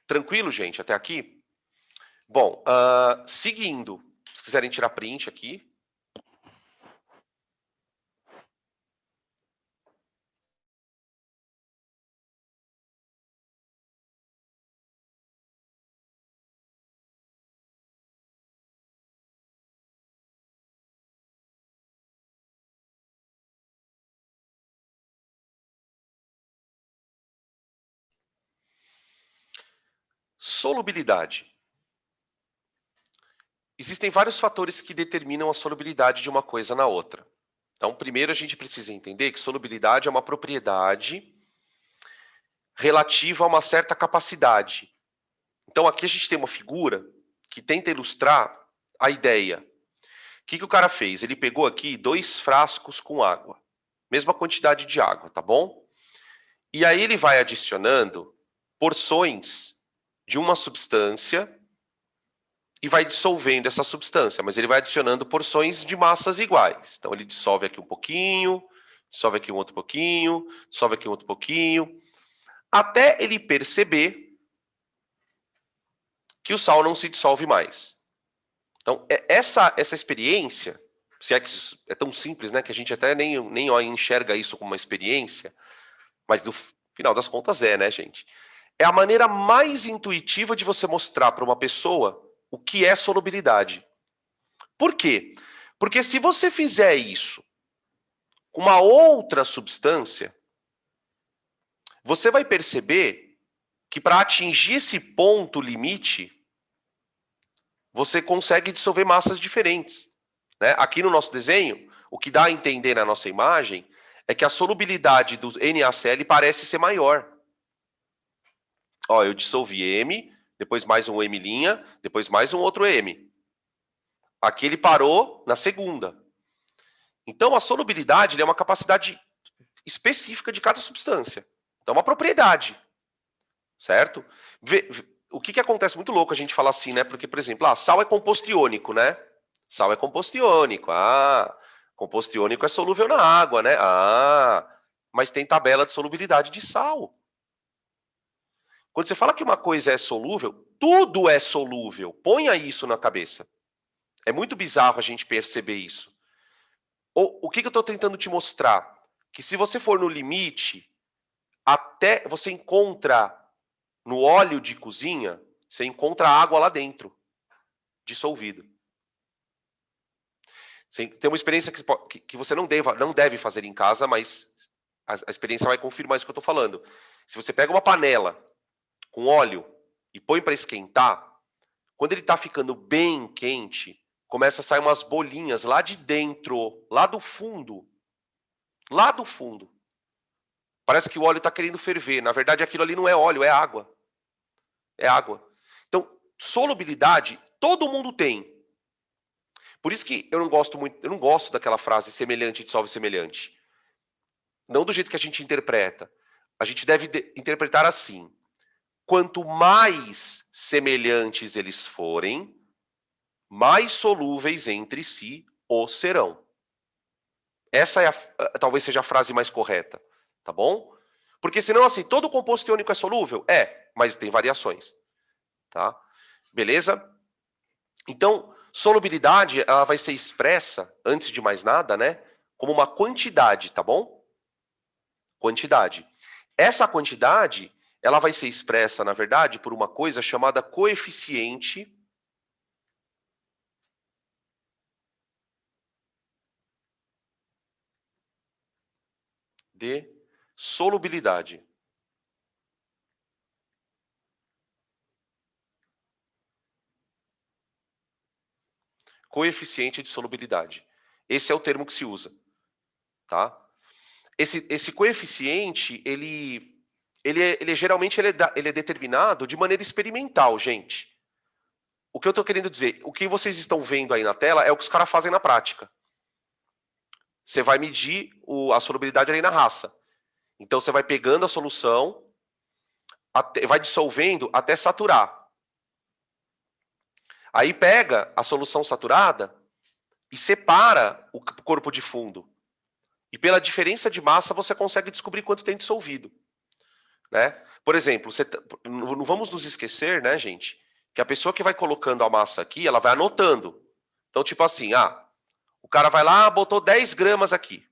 Tranquilo, gente, até aqui? Bom, seguindo, se quiserem tirar print aqui. Solubilidade. Existem vários fatores que determinam a solubilidade de uma coisa na outra. Então, primeiro a gente precisa entender que solubilidade é uma propriedade relativa a uma certa capacidade. Então, aqui a gente tem uma figura que tenta ilustrar a ideia. O que o cara fez? Ele pegou aqui 2 frascos com água. Mesma quantidade de água, tá bom? E aí ele vai adicionando porções de uma substância e vai dissolvendo essa substância, mas ele vai adicionando porções de massas iguais. Então ele dissolve aqui um pouquinho, dissolve aqui um outro pouquinho, dissolve aqui um outro pouquinho, até ele perceber que o sal não se dissolve mais. Então essa experiência, se é que é tão simples, né, que a gente até nem enxerga isso como uma experiência, mas no final das contas né, gente? É a maneira mais intuitiva de você mostrar para uma pessoa o que é solubilidade. Por quê? Porque se você fizer isso com uma outra substância, você vai perceber que para atingir esse ponto limite, você consegue dissolver massas diferentes. Né? Aqui no nosso desenho, o que dá a entender na nossa imagem é que a solubilidade do NaCl parece ser maior. Ó, eu dissolvi M, depois mais um M', depois mais um outro M. Aqui ele parou na segunda. Então, a solubilidade é uma capacidade específica de cada substância. Então, uma propriedade. Certo? O que acontece muito louco a gente falar assim, né? Porque, por exemplo, sal é composto iônico, né? Sal é composto iônico. Composto iônico é solúvel na água, né? Mas tem tabela de solubilidade de sal. Quando você fala que uma coisa é solúvel, tudo é solúvel. Ponha isso na cabeça. É muito bizarro a gente perceber isso. O que eu estou tentando te mostrar? Que se você for no limite, até você encontra no óleo de cozinha, você encontra água lá dentro, dissolvida. Tem uma experiência que você não deve fazer em casa, mas a experiência vai confirmar isso que eu estou falando. Se você pega uma panela com óleo e põe para esquentar, quando ele está ficando bem quente, começa a sair umas bolinhas lá de dentro, lá do fundo Lá do fundo. Parece que o óleo está querendo ferver. Na verdade, aquilo ali não é óleo, é água. É água. Então, solubilidade, todo mundo tem. Por isso que eu não gosto daquela frase semelhante dissolve semelhante. Não do jeito que a gente interpreta. A gente deve interpretar assim: quanto mais semelhantes eles forem, mais solúveis entre si o serão. Essa é talvez seja a frase mais correta, tá bom? Porque senão, assim, todo composto iônico é solúvel? É, mas tem variações, tá? Beleza? Então, solubilidade, ela vai ser expressa, antes de mais nada, né, como uma quantidade, tá bom? Quantidade. Essa quantidade, ela vai ser expressa, na verdade, por uma coisa chamada coeficiente de solubilidade. Coeficiente de solubilidade. Esse é o termo que se usa, tá? Esse coeficiente, geralmente ele é determinado de maneira experimental, gente. O que eu estou querendo dizer, o que vocês estão vendo aí na tela é o que os caras fazem na prática. Você vai medir a solubilidade ali na raça. Então você vai pegando a solução, vai dissolvendo até saturar. Aí pega a solução saturada e separa o corpo de fundo. E pela diferença de massa você consegue descobrir quanto tem dissolvido. Né? Por exemplo, não vamos nos esquecer, né, gente, que a pessoa que vai colocando a massa aqui, ela vai anotando. Então, tipo assim, o cara vai lá, botou 10 gramas aqui.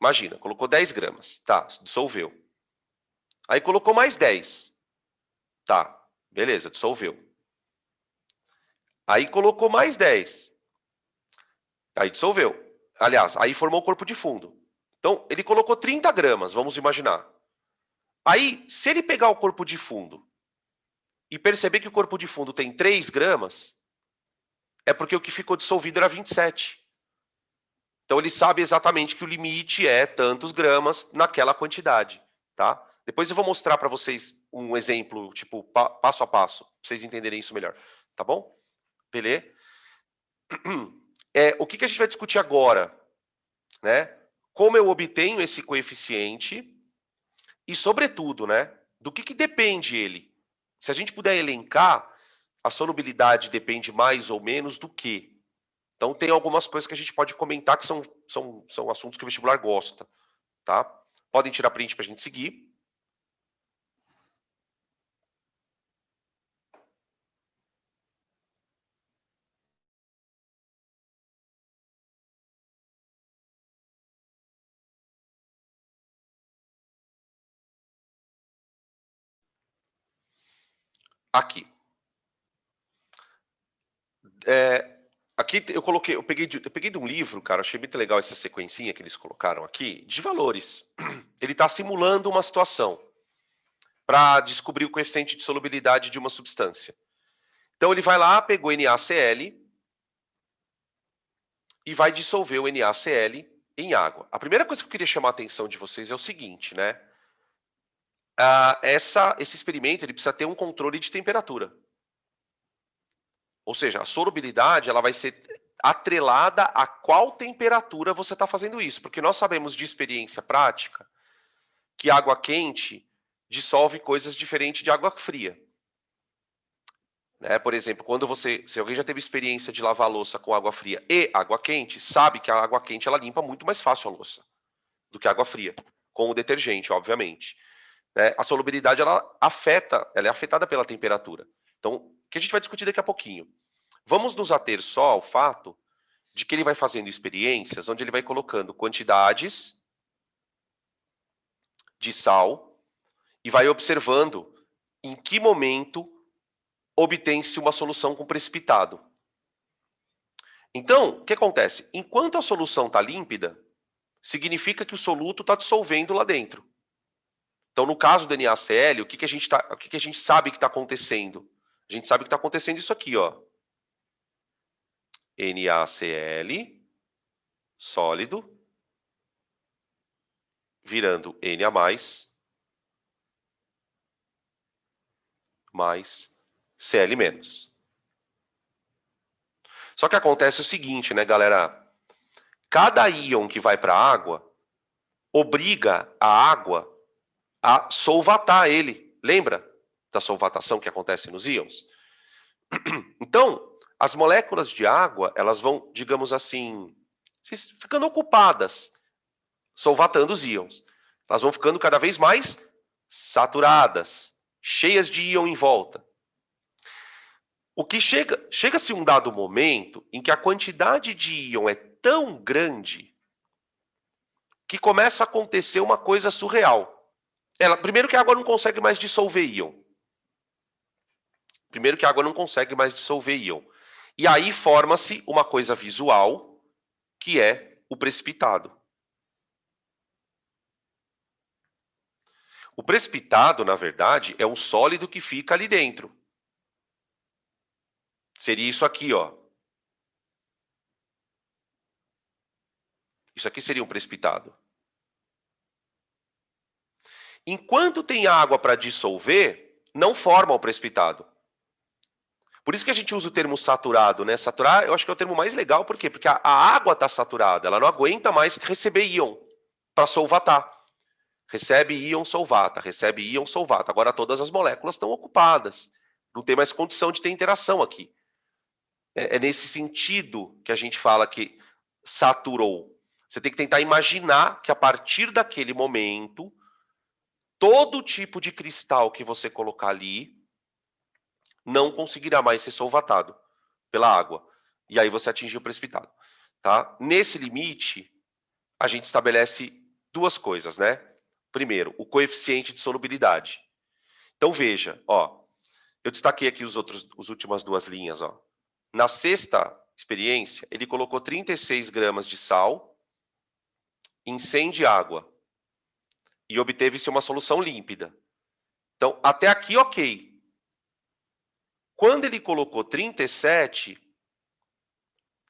Imagina, colocou 10 gramas. Tá, dissolveu. Aí colocou mais 10. Tá, beleza, dissolveu. Aí colocou mais 10. Aí dissolveu. Aliás, aí formou o corpo de fundo. Então, ele colocou 30 gramas, vamos imaginar. Aí, se ele pegar o corpo de fundo e perceber que o corpo de fundo tem 3 gramas, é porque o que ficou dissolvido era 27. Então, ele sabe exatamente que o limite é tantos gramas naquela quantidade, tá? Depois eu vou mostrar para vocês um exemplo, tipo, passo a passo, para vocês entenderem isso melhor, tá bom? Beleza? O que a gente vai discutir agora, né? Como eu obtenho esse coeficiente e, sobretudo, né, do que depende ele? Se a gente puder elencar, a solubilidade depende mais ou menos do quê? Então, tem algumas coisas que a gente pode comentar que são assuntos que o vestibular gosta, tá? Podem tirar print para a gente seguir. Aqui. Aqui eu peguei de um livro, cara, achei muito legal essa sequencinha que eles colocaram aqui, de valores. Ele está simulando uma situação para descobrir o coeficiente de solubilidade de uma substância. Então ele vai lá, pegou NaCl e vai dissolver o NaCl em água. A primeira coisa que eu queria chamar a atenção de vocês é o seguinte, né? Esse experimento ele precisa ter um controle de temperatura. Ou seja, a solubilidade ela vai ser atrelada a qual temperatura você está fazendo isso. Porque nós sabemos de experiência prática que água quente dissolve coisas diferentes de água fria. Né? Por exemplo, se alguém já teve experiência de lavar a louça com água fria e água quente, sabe que a água quente ela limpa muito mais fácil a louça do que a água fria, com o detergente, obviamente. Né? A solubilidade ela é afetada pela temperatura. Então, o que a gente vai discutir daqui a pouquinho. Vamos nos ater só ao fato de que ele vai fazendo experiências onde ele vai colocando quantidades de sal e vai observando em que momento obtém-se uma solução com precipitado. Então, o que acontece? Enquanto a solução está límpida, significa que o soluto está dissolvendo lá dentro. Então, no caso do NaCl, o que a gente sabe que está acontecendo? A gente sabe que está acontecendo isso aqui, ó. NaCl, sólido, virando Na+, mais Cl-. Só que acontece o seguinte, né, galera? Cada íon que vai para a água obriga a água a solvatar ele. Lembra da solvatação que acontece nos íons? Então, as moléculas de água, elas vão, digamos assim, ficando ocupadas, solvatando os íons. Elas vão ficando cada vez mais saturadas, cheias de íon em volta. O que chega-se um dado momento em que a quantidade de íon é tão grande que começa a acontecer uma coisa surreal. Primeiro que a água não consegue mais dissolver íon. E aí forma-se uma coisa visual, que é o precipitado. O precipitado, na verdade, é um sólido que fica ali dentro. Seria isso aqui, ó. Isso aqui seria um precipitado. Enquanto tem água para dissolver, não forma o precipitado. Por isso que a gente usa o termo saturado, né? Saturar, eu acho que é o termo mais legal, por quê? Porque a água está saturada, ela não aguenta mais receber íon para solvatar. Recebe íon, solvata, recebe íon, solvata. Agora todas as moléculas estão ocupadas. Não tem mais condição de ter interação aqui. É nesse sentido que a gente fala que saturou. Você tem que tentar imaginar que a partir daquele momento, todo tipo de cristal que você colocar ali não conseguirá mais ser solvatado pela água. E aí você atingiu o precipitado. Tá? Nesse limite, a gente estabelece duas coisas, né? Primeiro, o coeficiente de solubilidade. Então veja, ó, eu destaquei aqui as últimas duas linhas, ó. Na sexta experiência, ele colocou 36 gramas de sal em 100 de água e obteve-se uma solução límpida. Então, até aqui, ok. Quando ele colocou 37,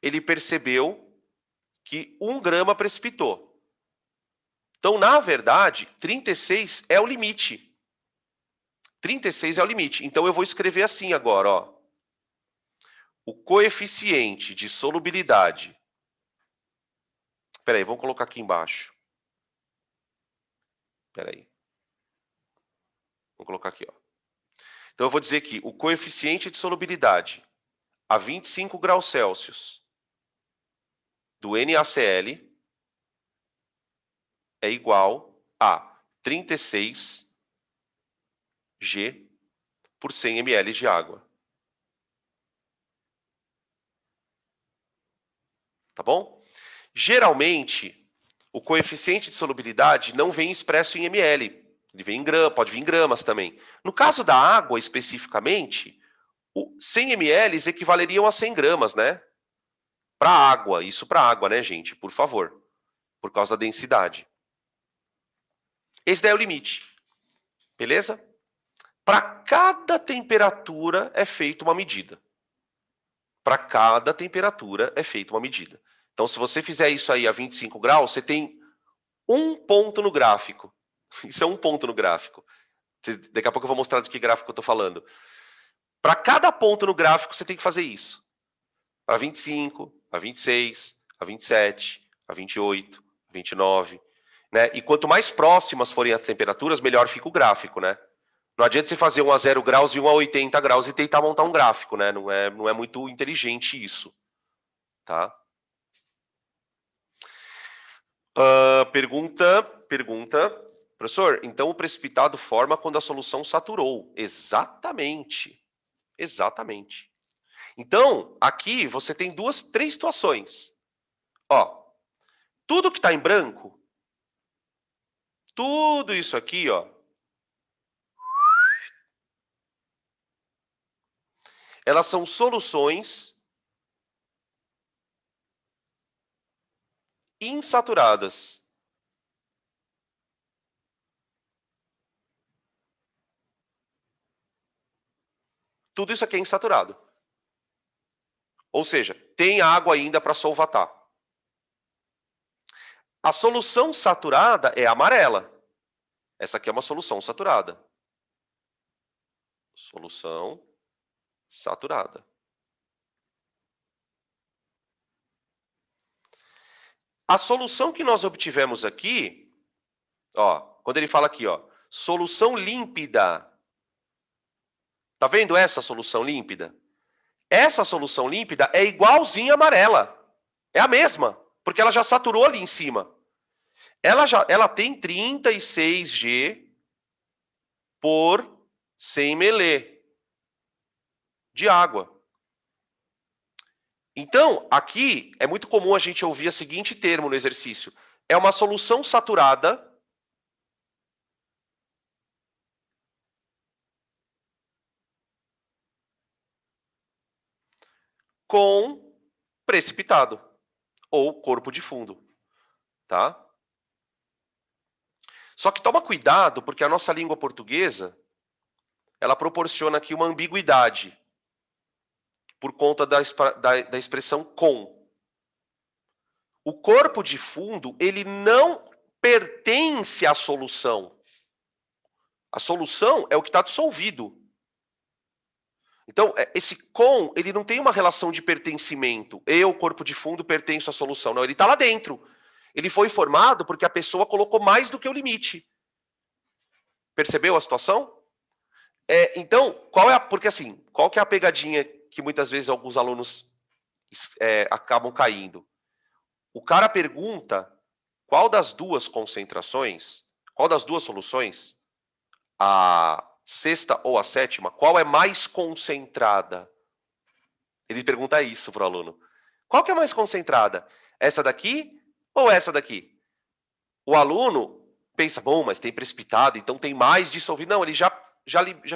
ele percebeu que 1 grama precipitou. Então, na verdade, 36 é o limite. 36 é o limite. Então, eu vou escrever assim agora, ó. O coeficiente de solubilidade. Espera aí, vamos colocar aqui embaixo. Espera aí. Vou colocar aqui, ó. Então, eu vou dizer que o coeficiente de solubilidade a 25 graus Celsius do NaCl é igual a 36 G por 100 ml de água. Tá bom? Geralmente, o coeficiente de solubilidade não vem expresso em ml. Ele vem em pode vir em gramas também. No caso da água, especificamente, 100 ml equivaleriam a 100 gramas, né? Para água. Isso para água, né, gente? Por favor. Por causa da densidade. Esse daí é o limite. Beleza? Para cada temperatura é feita uma medida. Para cada temperatura é feita uma medida. Então, se você fizer isso aí a 25 graus, você tem um ponto no gráfico. Isso é um ponto no gráfico. Daqui a pouco eu vou mostrar de que gráfico eu estou falando. Para cada ponto no gráfico, você tem que fazer isso. Para 25, a 26, a 27, a 28, a 29. Né? E quanto mais próximas forem as temperaturas, melhor fica o gráfico, né? Não adianta você fazer 1 a 0 graus e 1 a 80 graus e tentar montar um gráfico, né? Não é muito inteligente isso. Tá? Pergunta. Professor, então o precipitado forma quando a solução saturou. Exatamente. Exatamente. Então, aqui você tem três situações. Ó, tudo que está em branco, tudo isso aqui, ó, elas são soluções insaturadas. Tudo isso aqui é insaturado. Ou seja, tem água ainda para solvatar. A solução saturada é amarela. Essa aqui é uma solução saturada. Solução saturada. A solução que nós obtivemos aqui, ó, quando ele fala aqui, ó, solução límpida. Tá vendo essa solução límpida? Essa solução límpida é igualzinha à amarela. É a mesma, porque ela já saturou ali em cima. Ela tem 36G por 100 ml de água. Então, aqui é muito comum a gente ouvir o seguinte termo no exercício. É uma solução saturada com precipitado ou corpo de fundo, tá? Só que toma cuidado, porque a nossa língua portuguesa, ela proporciona aqui uma ambiguidade por conta da expressão com. O corpo de fundo, ele não pertence à solução. A solução é o que está dissolvido. Então, esse com, ele não tem uma relação de pertencimento. Eu, corpo de fundo, pertenço à solução. Não, ele está lá dentro. Ele foi formado porque a pessoa colocou mais do que o limite. Percebeu a situação? Então, porque assim, qual que é a pegadinha que muitas vezes alguns alunos acabam caindo? O cara pergunta qual das duas concentrações, qual das duas soluções, a sexta ou a sétima, qual é mais concentrada? Ele pergunta isso para o aluno. Qual que é mais concentrada? Essa daqui ou essa daqui? O aluno pensa, bom, mas tem precipitado, então tem mais dissolvido. Não, ele já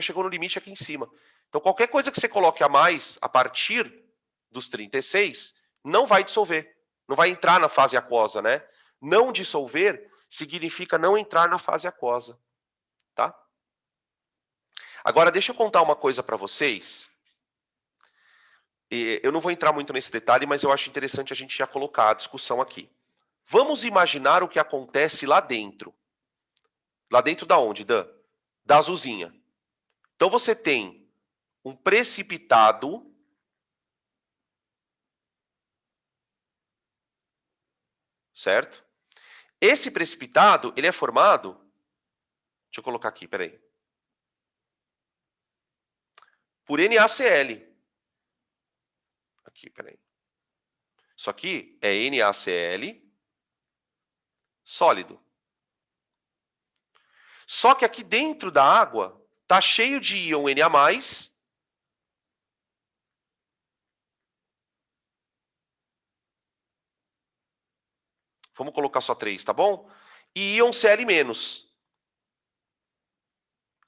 chegou no limite aqui em cima. Então, qualquer coisa que você coloque a mais a partir dos 36, não vai dissolver. Não vai entrar na fase aquosa, né? Não dissolver significa não entrar na fase aquosa, tá? Agora, deixa eu contar uma coisa para vocês. Eu não vou entrar muito nesse detalhe, mas eu acho interessante a gente já colocar a discussão aqui. Vamos imaginar o que acontece lá dentro. Lá dentro da onde, Dan? Da azulzinha. Então, você tem um precipitado certo? Esse precipitado, ele é formado... Deixa eu colocar aqui, peraí. Por NaCl. Aqui, peraí. Isso aqui é NaCl sólido. Só que aqui dentro da água está cheio de íon Na+, vamos colocar só 3, tá bom? E íon Cl-.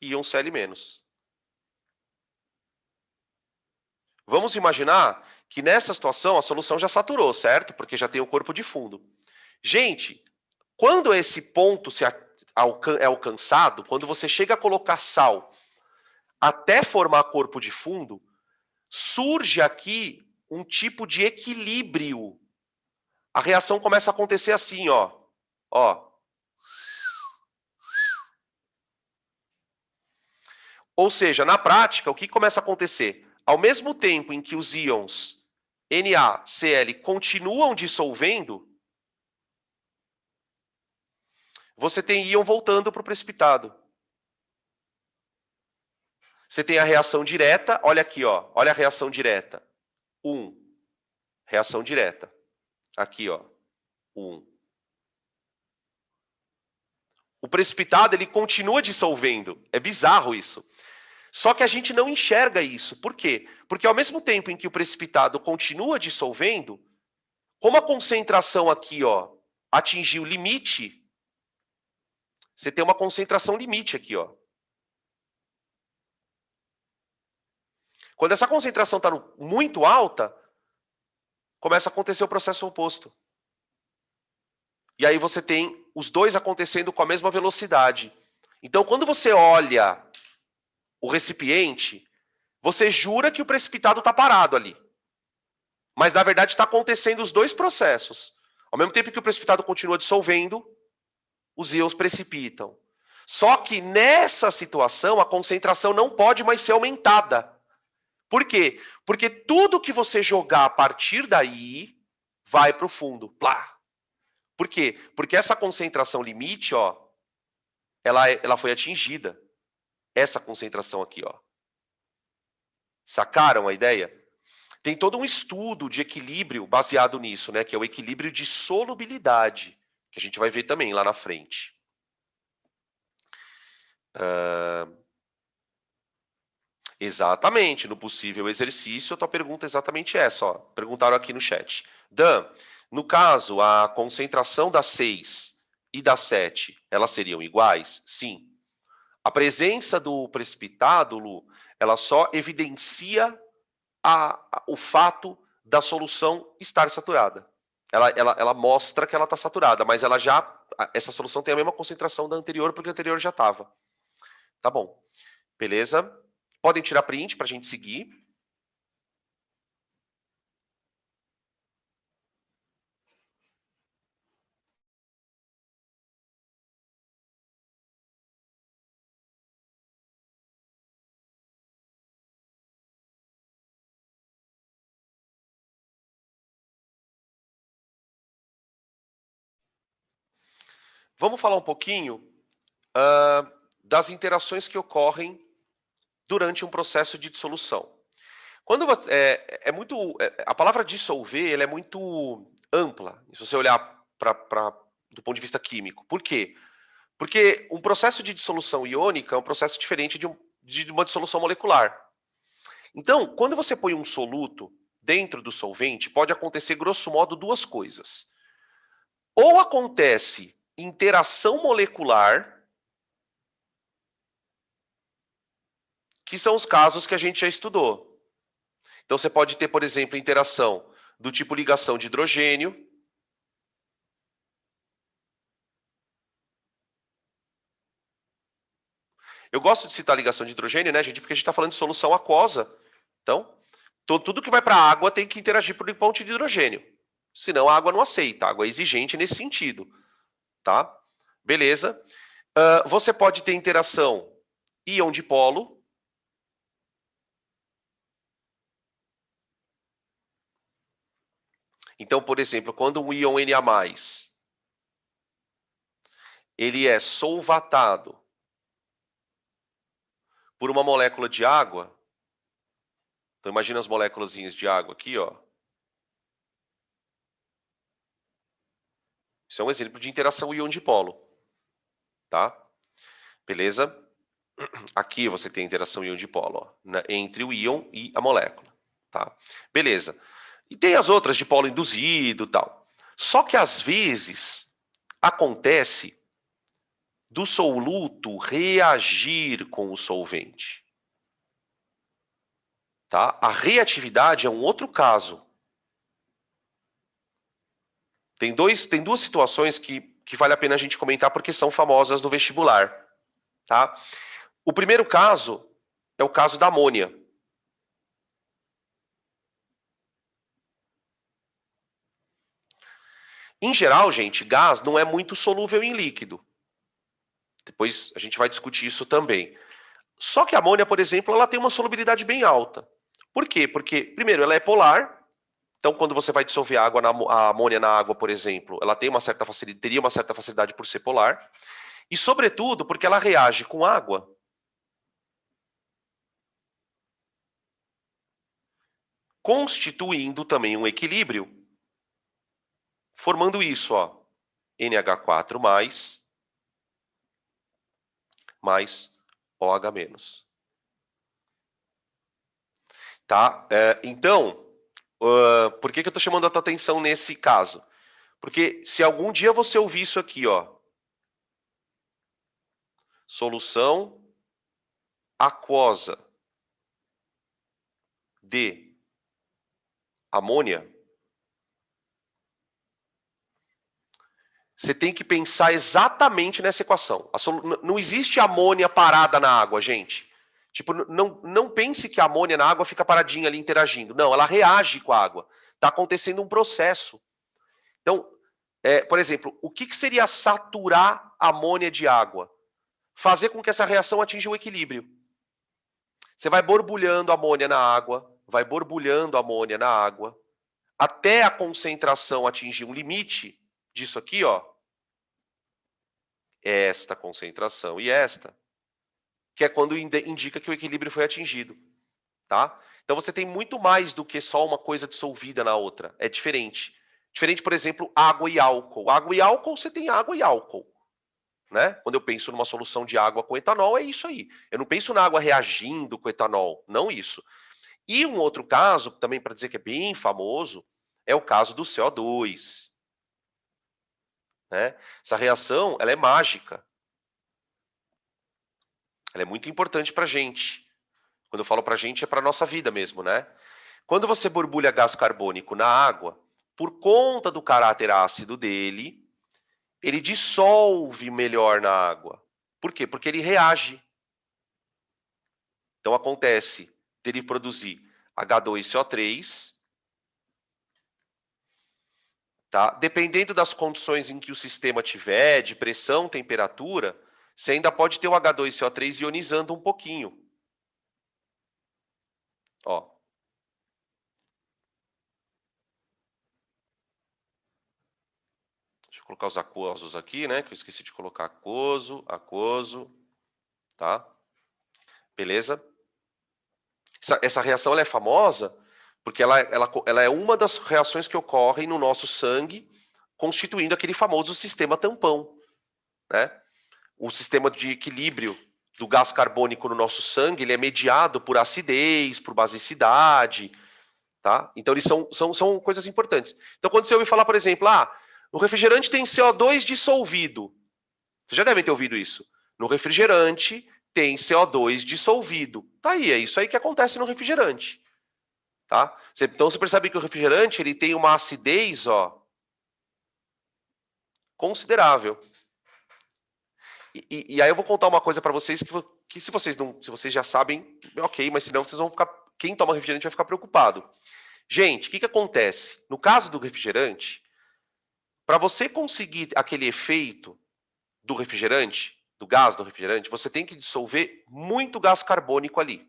Íon Cl-. Vamos imaginar que nessa situação a solução já saturou, certo? Porque já tem o corpo de fundo. Gente, quando esse ponto é alcançado, quando você chega a colocar sal até formar corpo de fundo, surge aqui um tipo de equilíbrio. A reação começa a acontecer assim, ó. Ou seja, na prática, o que começa a acontecer? Ao mesmo tempo em que os íons NaCl continuam dissolvendo, você tem íon voltando para o precipitado. Você tem a reação direta, olha aqui, ó, olha a reação direta. 1. Reação direta. Aqui, ó, 1. O precipitado, ele continua dissolvendo. É bizarro isso. Só que a gente não enxerga isso. Por quê? Porque ao mesmo tempo em que o precipitado continua dissolvendo, como a concentração aqui, ó, atingiu o limite, você tem uma concentração limite aqui, ó. Quando essa concentração está muito alta, começa a acontecer o processo oposto. E aí você tem os dois acontecendo com a mesma velocidade. Então, quando você olha o recipiente, você jura que o precipitado está parado ali. Mas, na verdade, está acontecendo os dois processos. Ao mesmo tempo que o precipitado continua dissolvendo, os íons precipitam. Só que nessa situação, a concentração não pode mais ser aumentada. Por quê? Porque tudo que você jogar a partir daí vai para o fundo. Plá. Por quê? Porque essa concentração limite, ó, ela foi atingida. Essa concentração aqui, ó. Sacaram a ideia? Tem todo um estudo de equilíbrio baseado nisso, né? Que é o equilíbrio de solubilidade, que a gente vai ver também lá na frente. Exatamente, no possível exercício, a tua pergunta é exatamente essa, ó. Perguntaram aqui no chat. Dan, no caso, a concentração da 6 e da 7, elas seriam iguais? Sim. A presença do precipitado, Lu, ela só evidencia o fato da solução estar saturada. Ela mostra que ela está saturada, mas essa solução tem a mesma concentração da anterior, porque a anterior já estava. Tá bom. Beleza? Podem tirar print para a gente seguir. Vamos falar um pouquinho das interações que ocorrem durante um processo de dissolução. Quando a palavra dissolver ela é muito ampla, se você olhar do ponto de vista químico. Por quê? Porque um processo de dissolução iônica é um processo diferente de uma dissolução molecular. Então, quando você põe um soluto dentro do solvente, pode acontecer, grosso modo, duas coisas. Ou acontece interação molecular, que são os casos que a gente já estudou. Então, você pode ter, por exemplo, interação do tipo ligação de hidrogênio. Eu gosto de citar ligação de hidrogênio, né, gente? Porque a gente está falando de solução aquosa. Então, tudo que vai para a água tem que interagir por ponte de hidrogênio. Senão a água não aceita. A água é exigente nesse sentido. Tá? Beleza. Você pode ter interação íon dipolo. Então, por exemplo, quando um íon Na+, ele é solvatado por uma molécula de água. Então, imagina as moléculas de água aqui, ó. Isso é um exemplo de interação íon dipolo. Tá? Beleza? Aqui você tem a interação íon dipolo, ó, entre o íon e a molécula. Tá? Beleza. E tem as outras de polo induzido e tal. Só que, às vezes, acontece do soluto reagir com o solvente. Tá? A reatividade é um outro caso. Tem duas situações que vale a pena a gente comentar porque são famosas no vestibular. Tá? O primeiro caso é o caso da amônia. Em geral, gente, gás não é muito solúvel em líquido. Depois a gente vai discutir isso também. Só que a amônia, por exemplo, ela tem uma solubilidade bem alta. Por quê? Porque, primeiro, ela é polar. Então, quando você vai dissolver a amônia na água, por exemplo, ela teria uma certa facilidade por ser polar. E, sobretudo, porque ela reage com água, constituindo também um equilíbrio, formando isso, ó, NH4 mais OH-. Tá? Então, por que eu estou chamando a tua atenção nesse caso? Porque se algum dia você ouvir isso aqui, ó, solução aquosa de amônia, você tem que pensar exatamente nessa equação. Não existe amônia parada na água, gente. Tipo, não pense que a amônia na água fica paradinha ali interagindo. Não, ela reage com a água. Está acontecendo um processo. Então, Por exemplo, o que seria saturar amônia de água? Fazer com que essa reação atinja o equilíbrio. Você vai borbulhando amônia na água, vai borbulhando amônia na água, até a concentração atingir um limite disso aqui, ó. Esta concentração e esta, que é quando indica que o equilíbrio foi atingido, tá? Então você tem muito mais do que só uma coisa dissolvida na outra, é diferente. Diferente, por exemplo, água e álcool. Água e álcool, você tem água e álcool. Né? Quando eu penso numa solução de água com etanol, é isso aí. Eu não penso na água reagindo com etanol, não isso. E um outro caso, também para dizer que é bem famoso, é o caso do CO2. Né? Essa reação, ela é mágica. Ela é muito importante para a gente. Quando eu falo para a gente, é para a nossa vida mesmo, né? Quando você borbulha gás carbônico na água, por conta do caráter ácido dele, ele dissolve melhor na água. Por quê? Porque ele reage. Então acontece dele produzir H2CO3, tá? Dependendo das condições em que o sistema tiver, de pressão, temperatura, você ainda pode ter o H2CO3 ionizando um pouquinho. Ó. Deixa eu colocar os aquosos aqui, né? Que eu esqueci de colocar aquoso, tá? Beleza? Essa reação ela é famosa porque ela é uma das reações que ocorrem no nosso sangue, constituindo aquele famoso sistema tampão, né? O sistema de equilíbrio do gás carbônico no nosso sangue, ele é mediado por acidez, por basicidade, tá? Então, eles são coisas importantes. Então, quando você ouve falar, por exemplo, o refrigerante tem CO2 dissolvido. Vocês já devem ter ouvido isso. No refrigerante tem CO2 dissolvido. Tá aí, é isso aí que acontece no refrigerante. Tá? Então, você percebe que o refrigerante ele tem uma acidez, ó, considerável. E aí eu vou contar uma coisa para vocês que se vocês já sabem, ok, mas senão vocês vão ficar, quem toma refrigerante vai ficar preocupado. Gente, o que acontece? No caso do refrigerante, para você conseguir aquele efeito do refrigerante, do gás do refrigerante, você tem que dissolver muito gás carbônico ali.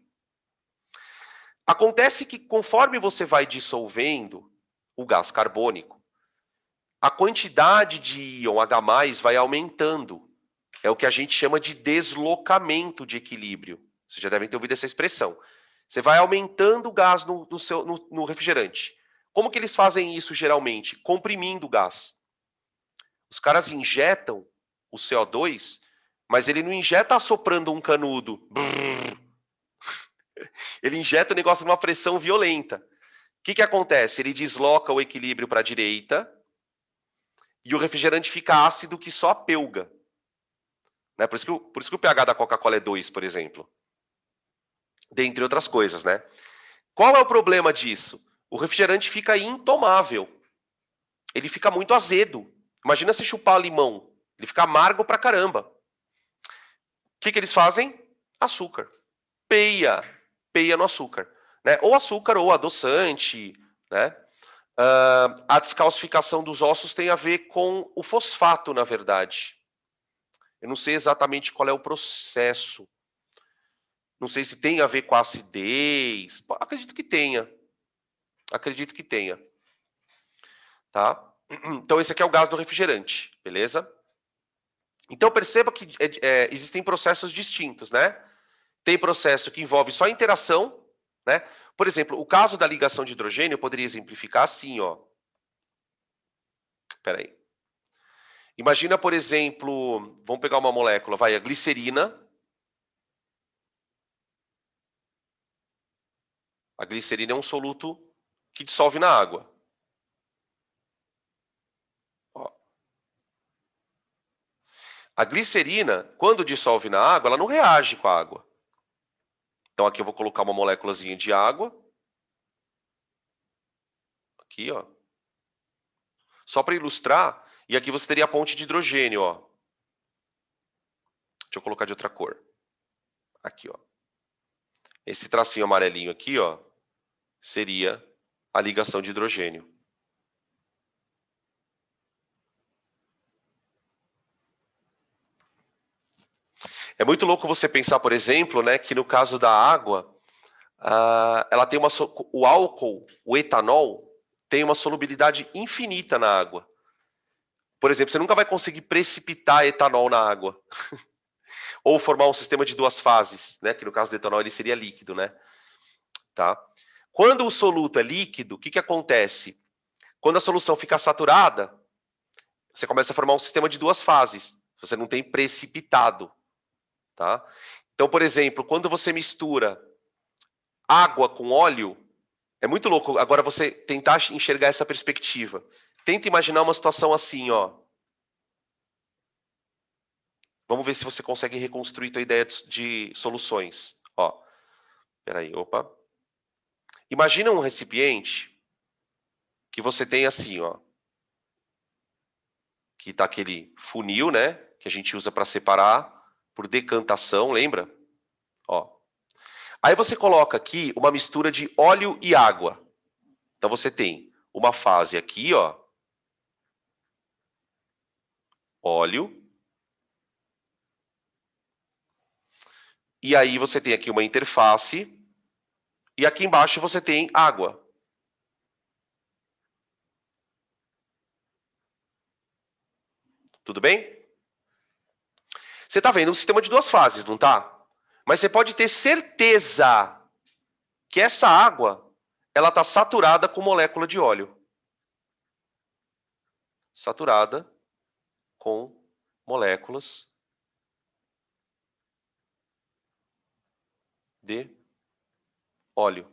Acontece que conforme você vai dissolvendo o gás carbônico, a quantidade de íon H+ vai aumentando. É o que a gente chama de deslocamento de equilíbrio. Vocês já devem ter ouvido essa expressão. Você vai aumentando o gás no refrigerante. Como que eles fazem isso geralmente? Comprimindo o gás. Os caras injetam o CO2, mas ele não injeta assoprando um canudo. Ele injeta o negócio numa pressão violenta. O que acontece? Ele desloca o equilíbrio para a direita e o refrigerante fica ácido que só a pêlga. Né? Por isso que o pH da Coca-Cola é 2, por exemplo. Dentre outras coisas, né? Qual é o problema disso? O refrigerante fica intomável. Ele fica muito azedo. Imagina se chupar limão. Ele fica amargo pra caramba. O que eles fazem? Açúcar. Peia no açúcar. Né? Ou açúcar ou adoçante. Né? A descalcificação dos ossos tem a ver com o fosfato, na verdade. Eu não sei exatamente qual é o processo. Não sei se tem a ver com a acidez. Acredito que tenha. Acredito que tenha. Tá? Então, esse aqui é o gás do refrigerante, beleza? Então, perceba que existem processos distintos, né? Tem processo que envolve só interação, né? Por exemplo, o caso da ligação de hidrogênio eu poderia exemplificar assim, ó. Espera aí. Imagina, por exemplo, vamos pegar uma molécula, vai, a glicerina. A glicerina é um soluto que dissolve na água. Ó. A glicerina, quando dissolve na água, ela não reage com a água. Então, aqui eu vou colocar uma moléculazinha de água. Aqui, ó. Só para ilustrar, e aqui você teria a ponte de hidrogênio, ó. Deixa eu colocar de outra cor. Aqui, ó. Esse tracinho amarelinho aqui, ó, seria a ligação de hidrogênio. É muito louco você pensar, por exemplo, né, que no caso da água, ela tem o álcool, o etanol, tem uma solubilidade infinita na água. Por exemplo, você nunca vai conseguir precipitar etanol na água. Ou formar um sistema de duas fases, né? Que no caso do etanol ele seria líquido, né? Tá? Quando o soluto é líquido, o que acontece? Quando a solução fica saturada, você começa a formar um sistema de duas fases. Você não tem precipitado, tá? Então, por exemplo, quando você mistura água com óleo, é muito louco. Agora você tentar enxergar essa perspectiva. Tenta imaginar uma situação assim, ó. Vamos ver se você consegue reconstruir tua ideia de soluções. Ó, peraí, opa. Imagina um recipiente que você tem assim, ó. Que tá aquele funil, né? Que a gente usa para separar por decantação, lembra? Ó. Aí você coloca aqui uma mistura de óleo e água. Então você tem uma fase aqui, ó. Óleo. E aí você tem aqui uma interface. E aqui embaixo você tem água. Tudo bem? Você está vendo um sistema de duas fases, não tá? Mas você pode ter certeza que essa água ela está saturada com molécula de óleo. Saturada com moléculas de óleo.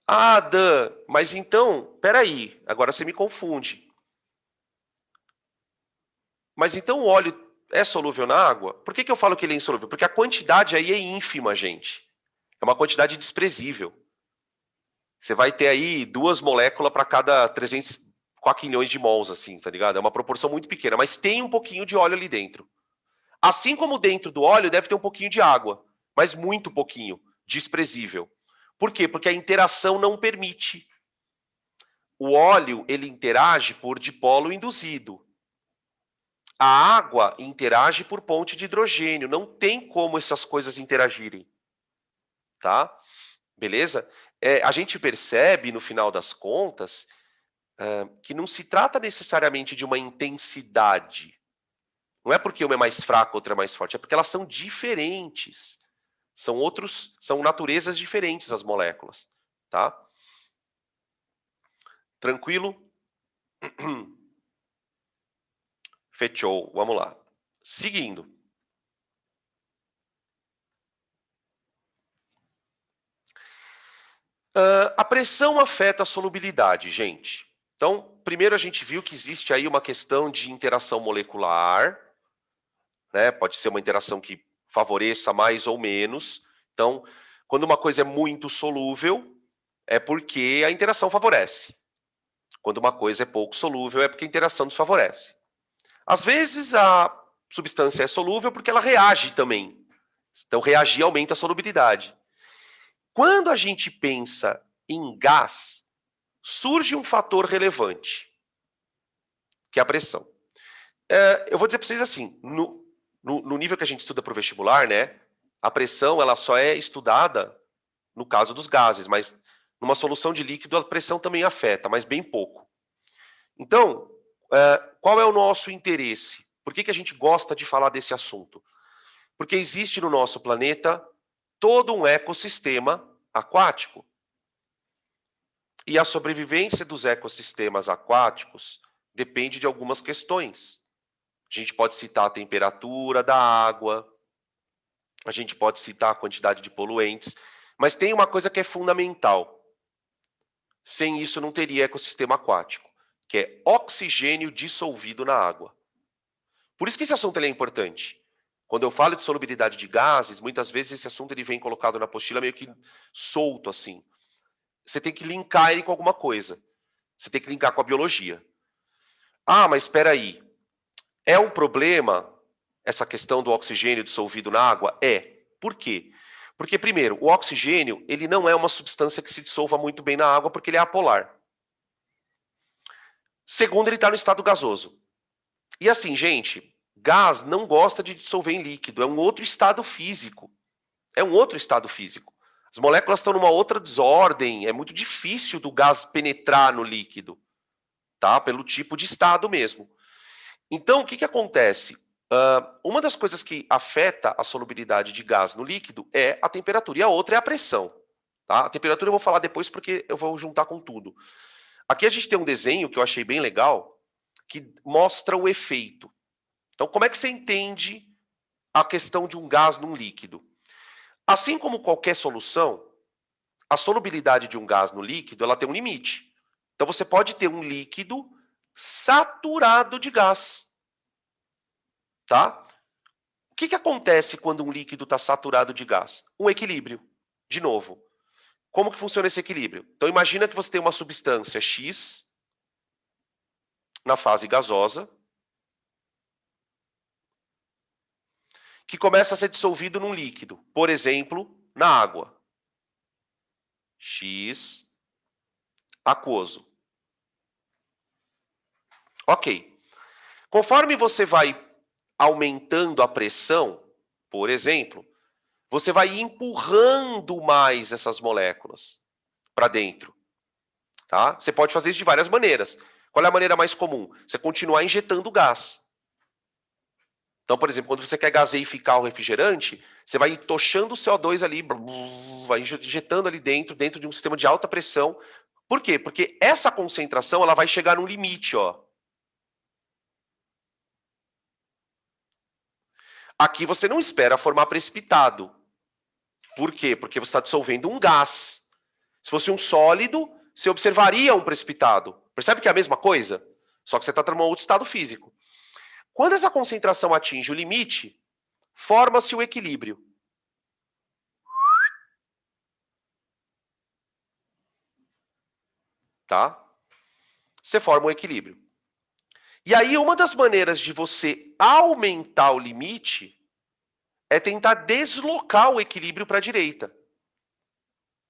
Ah, Dan, mas então, peraí, agora você me confunde. Mas então o óleo é solúvel na água? Por que eu falo que ele é insolúvel? Porque a quantidade aí é ínfima, gente. É uma quantidade desprezível. Você vai ter aí 2 moléculas para cada 300 quilhões de mols, assim, tá ligado? É uma proporção muito pequena, mas tem um pouquinho de óleo ali dentro. Assim como dentro do óleo deve ter um pouquinho de água, mas muito pouquinho, desprezível. Por quê? Porque a interação não permite. O óleo, ele interage por dipolo induzido. A água interage por ponte de hidrogênio. Não tem como essas coisas interagirem. Tá? Beleza? A gente percebe, no final das contas, que não se trata necessariamente de uma intensidade. Não é porque uma é mais fraca, outra é mais forte. É porque elas são diferentes. São naturezas diferentes as moléculas. Tá? Tranquilo? Fechou. Vamos lá. Seguindo. A pressão afeta a solubilidade, gente. Então, primeiro a gente viu que existe aí uma questão de interação molecular, né? Pode ser uma interação que favoreça mais ou menos. Então, quando uma coisa é muito solúvel, é porque a interação favorece. Quando uma coisa é pouco solúvel, é porque a interação desfavorece. Às vezes, a substância é solúvel porque ela reage também. Então, reagir aumenta a solubilidade. Quando a gente pensa em gás, surge um fator relevante, que é a pressão. Eu vou dizer para vocês assim, no nível que a gente estuda para o vestibular, né, a pressão ela só é estudada no caso dos gases, mas numa solução de líquido a pressão também afeta, mas bem pouco. Então, qual é o nosso interesse? Por que a gente gosta de falar desse assunto? Porque existe no nosso planeta todo um ecossistema aquático. E a sobrevivência dos ecossistemas aquáticos depende de algumas questões. A gente pode citar a temperatura da água, a gente pode citar a quantidade de poluentes, mas tem uma coisa que é fundamental. Sem isso não teria ecossistema aquático, que é oxigênio dissolvido na água. Por isso que esse assunto é importante. Quando eu falo de solubilidade de gases, muitas vezes esse assunto ele vem colocado na apostila meio que solto assim. Você tem que linkar ele com alguma coisa. Você tem que linkar com a biologia. Ah, mas espera aí. É um problema essa questão do oxigênio dissolvido na água? É. Por quê? Porque, primeiro, o oxigênio ele não é uma substância que se dissolva muito bem na água porque ele é apolar. Segundo, ele está no estado gasoso. E assim, gente, gás não gosta de dissolver em líquido, é um outro estado físico. É um outro estado físico. As moléculas estão numa outra desordem, é muito difícil do gás penetrar no líquido, tá? Pelo tipo de estado mesmo. Então, o que, que acontece? Uma das coisas que afeta a solubilidade de gás no líquido é a temperatura, e a outra é a pressão. Tá? A temperatura eu vou falar depois porque eu vou juntar com tudo. Aqui a gente tem um desenho que eu achei bem legal, que mostra o efeito. Então, como é que você entende a questão de um gás num líquido? Assim como qualquer solução, a solubilidade de um gás no líquido ela tem um limite. Então, você pode ter um líquido saturado de gás. Tá? O que, que acontece quando um líquido está saturado de gás? Um equilíbrio. De novo, como que funciona esse equilíbrio? Então, imagina que você tem uma substância X na fase gasosa, que começa a ser dissolvido num líquido, por exemplo, na água. X aquoso. Ok. Conforme você vai aumentando a pressão, por exemplo, você vai empurrando mais essas moléculas para dentro. Tá? Você pode fazer isso de várias maneiras. Qual é a maneira mais comum? Você continuar injetando gás. Então, por exemplo, quando você quer gaseificar o refrigerante, você vai tochando o CO2 ali, vai injetando ali dentro de um sistema de alta pressão. Por quê? Porque essa concentração ela vai chegar num limite, ó. Aqui você não espera formar precipitado. Por quê? Porque você está dissolvendo um gás. Se fosse um sólido, você observaria um precipitado. Percebe que é a mesma coisa? Só que você está num outro estado físico. Quando essa concentração atinge o limite, forma-se o equilíbrio. Tá? Você forma um equilíbrio. E aí, uma das maneiras de você aumentar o limite é tentar deslocar o equilíbrio para a direita.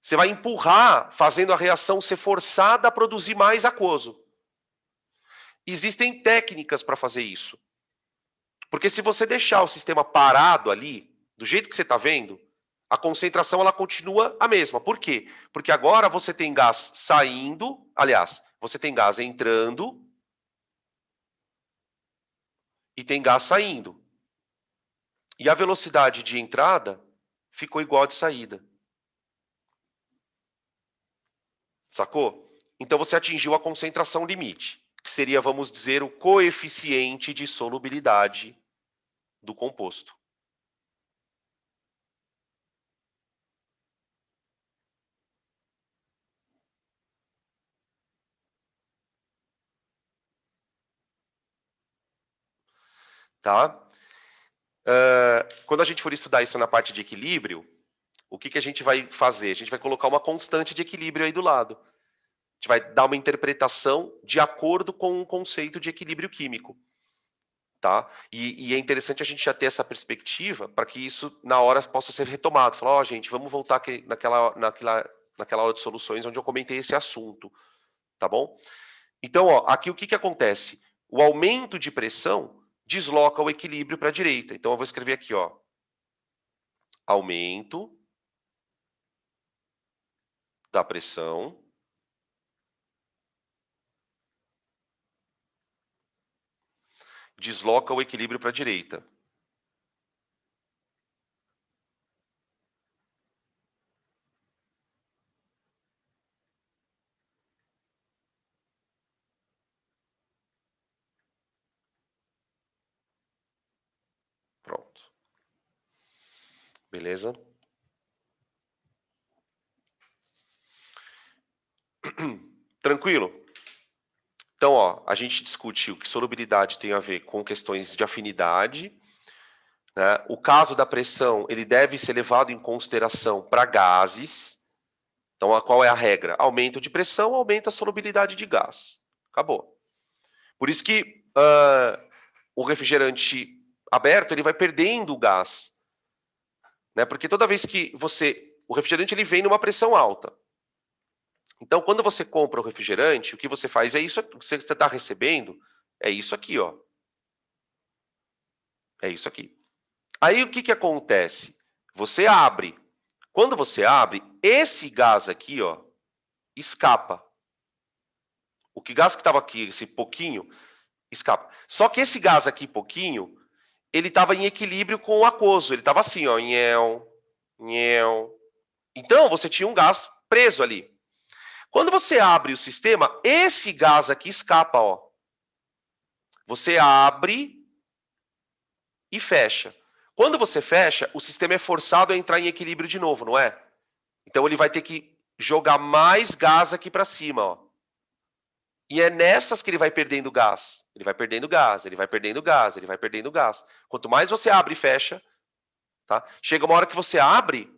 Você vai empurrar, fazendo a reação ser forçada a produzir mais aquoso. Existem técnicas para fazer isso. Porque se você deixar o sistema parado ali, do jeito que você está vendo, a concentração ela continua a mesma. Por quê? Porque agora você tem gás saindo, aliás, você tem gás entrando e tem gás saindo. E a velocidade de entrada ficou igual a de saída. Sacou? Então você atingiu a concentração limite, que seria, vamos dizer, o coeficiente de solubilidade do composto. Tá? Quando a gente for estudar isso na parte de equilíbrio, o que, que a gente vai fazer? A gente vai colocar uma constante de equilíbrio aí do lado. A gente vai dar uma interpretação de acordo com um conceito de equilíbrio químico. Tá? E é interessante a gente já ter essa perspectiva para que isso, na hora, possa ser retomado. Falar, ó, gente, vamos voltar aqui naquela aula de soluções onde eu comentei esse assunto. Tá bom? Então, ó, aqui o que, que acontece? O aumento de pressão desloca o equilíbrio para a direita. Então, eu vou escrever aqui, ó. Aumento da pressão desloca o equilíbrio para a direita. Pronto. Beleza? Tranquilo? Então, ó, a gente discutiu que solubilidade tem a ver com questões de afinidade. Né? O caso da pressão, ele deve ser levado em consideração para gases. Então, qual é a regra? Aumento de pressão, aumenta a solubilidade de gás. Acabou. Por isso que o refrigerante aberto, ele vai perdendo o gás. Né? Porque toda vez que o refrigerante ele vem numa pressão alta. Então, quando você compra o refrigerante, o que você faz é isso, o que você está recebendo é isso aqui, ó. É isso aqui. Aí o que acontece? Você abre. Quando você abre, esse gás aqui, ó, escapa. O gás que estava aqui, esse pouquinho, escapa. Só que esse gás aqui, pouquinho, ele estava em equilíbrio com o aquoso. Ele estava assim, ó, nhel, nhel. Então, você tinha um gás preso ali. Quando você abre o sistema, esse gás aqui escapa, ó. Você abre e fecha. Quando você fecha, o sistema é forçado a entrar em equilíbrio de novo, não é? Então ele vai ter que jogar mais gás aqui para cima, ó. E é nessas que ele vai perdendo gás. Ele vai perdendo gás, ele vai perdendo gás, ele vai perdendo gás. Quanto mais você abre e fecha, tá? Chega uma hora que você abre,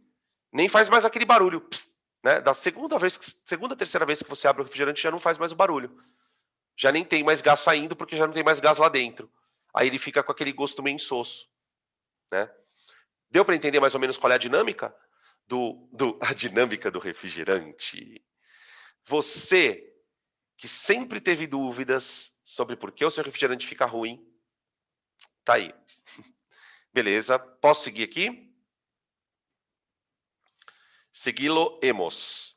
nem faz mais aquele barulho, pss, né? Da segunda, terceira vez que você abre o refrigerante, já não faz mais o barulho. Já nem tem mais gás saindo, porque já não tem mais gás lá dentro. Aí ele fica com aquele gosto meio insosso, né? Deu para entender mais ou menos qual é a dinâmica? A dinâmica do refrigerante. Você que sempre teve dúvidas sobre por que o seu refrigerante fica ruim, tá aí. Beleza, posso seguir aqui? Seguilo hemos.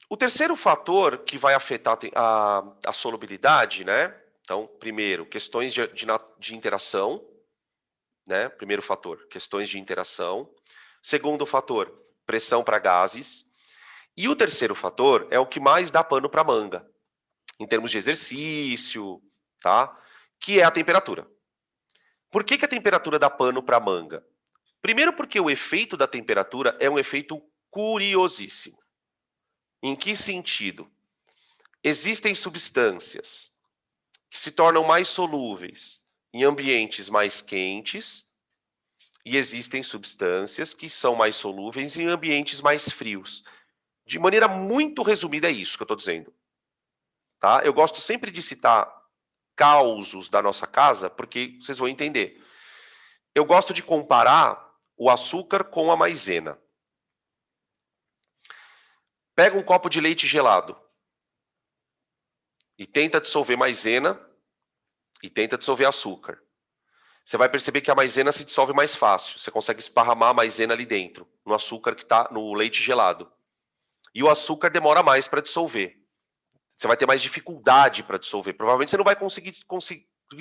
O terceiro fator que vai afetar a solubilidade, né? Então, primeiro, questões de interação, né? Primeiro fator, questões de interação. Segundo fator, pressão para gases. E o terceiro fator é o que mais dá pano para manga, em termos de exercício, tá? Que é a temperatura. Por que a temperatura dá pano para manga? Primeiro porque o efeito da temperatura é um efeito curiosíssimo. Em que sentido? Existem substâncias que se tornam mais solúveis em ambientes mais quentes e existem substâncias que são mais solúveis em ambientes mais frios. De maneira muito resumida, é isso que eu estou dizendo. Tá? Eu gosto sempre de citar causos da nossa casa, porque vocês vão entender. Eu gosto de comparar o açúcar com a maisena. Pega um copo de leite gelado e tenta dissolver maisena e tenta dissolver açúcar. Você vai perceber que a maisena se dissolve mais fácil. Você consegue esparramar a maisena ali dentro, no açúcar que está no leite gelado. E o açúcar demora mais para dissolver. Você vai ter mais dificuldade para dissolver. Provavelmente você não vai conseguir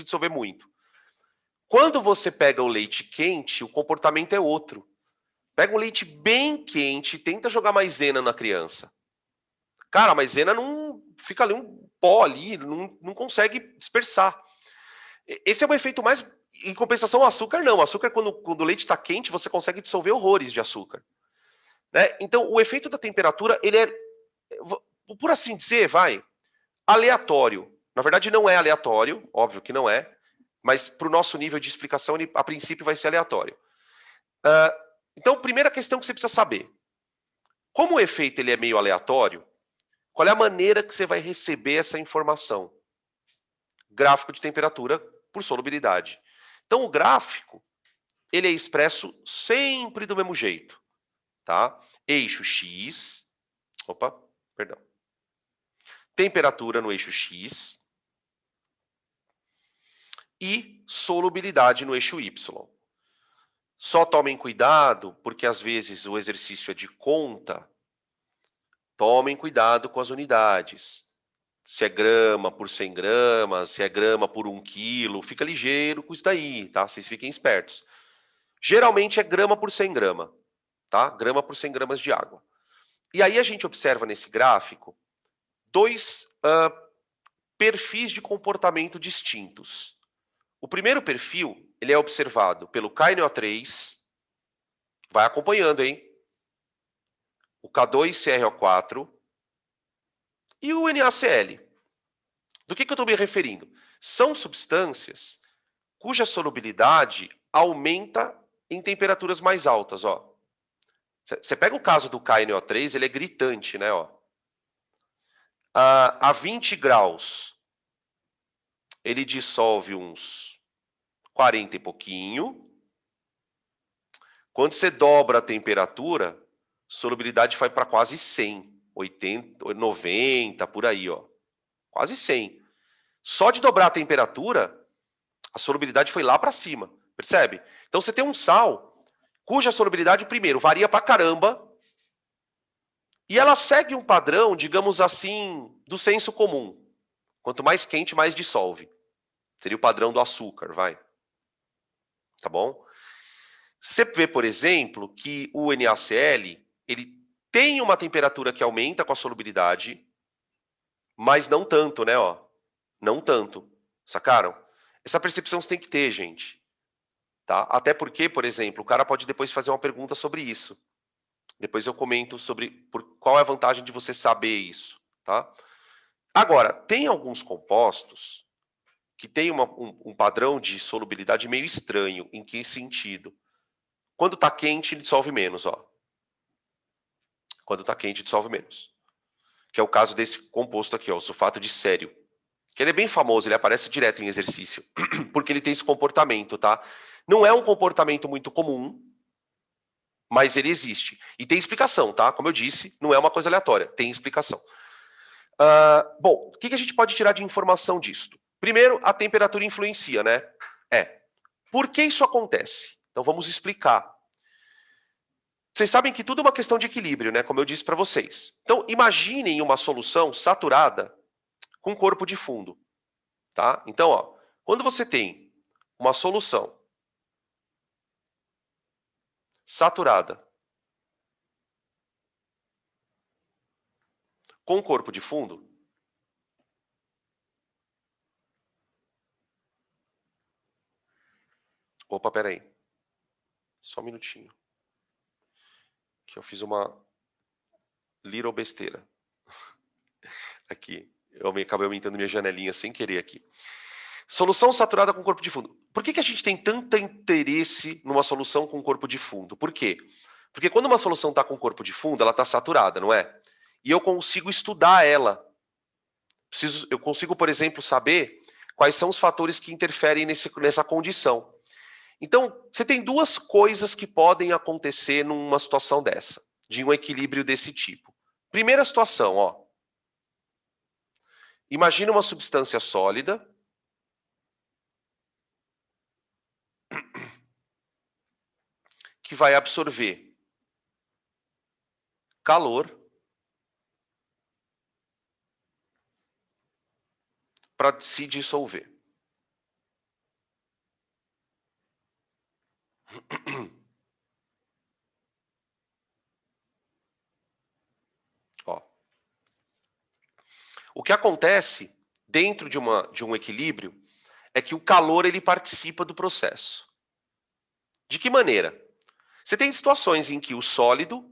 dissolver muito. Quando você pega o leite quente, o comportamento é outro. Pega um leite bem quente e tenta jogar maisena na criança. Cara, a maisena não fica ali um pó ali, não consegue dispersar. Esse é um efeito mais. Em compensação, o açúcar não. O açúcar, quando o leite está quente, você consegue dissolver horrores de açúcar. Né? Então, o efeito da temperatura, ele é, por assim dizer, aleatório. Na verdade, não é aleatório, óbvio que não é, mas para o nosso nível de explicação, ele, a princípio, vai ser aleatório. Então, primeira questão que você precisa saber. Como o efeito ele é meio aleatório, qual é a maneira que você vai receber essa informação? Gráfico de temperatura por solubilidade. Então, o gráfico, ele é expresso sempre do mesmo jeito, tá? Eixo X, perdão. Temperatura no eixo X e solubilidade no eixo Y. Só tomem cuidado, porque às vezes o exercício é de conta. Tomem cuidado com as unidades. Se é grama por 100 gramas, se é grama por 1 quilo, fica ligeiro com isso daí, tá? Vocês fiquem espertos. Geralmente é grama por 100 gramas, tá? Grama por 100 gramas de água. E aí a gente observa nesse gráfico dois perfis de comportamento distintos. O primeiro perfil, ele é observado pelo KNO3, vai acompanhando, hein? O K2CrO4 e o NaCl. Do que eu estou me referindo? São substâncias cuja solubilidade aumenta em temperaturas mais altas, ó. Você pega o caso do KNO3, ele é gritante, né, ó. A 20 graus, ele dissolve uns 40 e pouquinho. Quando você dobra a temperatura, solubilidade vai para quase 100, 80, 90, por aí, ó. Quase 100. Só de dobrar a temperatura, a solubilidade foi lá para cima, percebe? Então você tem um sal cuja solubilidade, primeiro, varia pra caramba, e ela segue um padrão, digamos assim, do senso comum. Quanto mais quente, mais dissolve. Seria o padrão do açúcar, vai. Tá bom? Você vê, por exemplo, que o NaCl, ele tem uma temperatura que aumenta com a solubilidade, mas não tanto, né? Ó, não tanto. Sacaram? Essa percepção você tem que ter, gente. Tá? Até porque, por exemplo, o cara pode depois fazer uma pergunta sobre isso. Depois eu comento sobre qual é a vantagem de você saber isso. Tá? Agora, tem alguns compostos que têm um padrão de solubilidade meio estranho. Em que sentido? Quando está quente, ele dissolve menos. Ó. Quando está quente, dissolve menos. Que é o caso desse composto aqui, ó, o sulfato de sério. Que ele é bem famoso, ele aparece direto em exercício. Porque ele tem esse comportamento, tá? Não é um comportamento muito comum, mas ele existe. E tem explicação, tá? Como eu disse, não é uma coisa aleatória, tem explicação. Bom, o que a gente pode tirar de informação disso? Primeiro, a temperatura influencia, né? Por que isso acontece? Então vamos explicar. Vocês sabem que tudo é uma questão de equilíbrio, né? Como eu disse para vocês. Então, imaginem uma solução saturada com corpo de fundo, tá? Então, ó, quando você tem uma solução saturada com corpo de fundo, opa, peraí, só um minutinho, que eu fiz uma little besteira aqui. Eu acabei aumentando minha janelinha sem querer aqui. Solução saturada com corpo de fundo. Por que a gente tem tanto interesse numa solução com corpo de fundo? Por quê? Porque quando uma solução está com corpo de fundo, ela está saturada, não é? E eu consigo estudar ela. Eu consigo, por exemplo, saber quais são os fatores que interferem nessa condição. Então, você tem duas coisas que podem acontecer numa situação dessa, de um equilíbrio desse tipo. Primeira situação, ó. Imagina uma substância sólida que vai absorver calor para se dissolver. Ó. O que acontece dentro de um equilíbrio é que o calor ele participa do processo. De que maneira? Você tem situações em que o sólido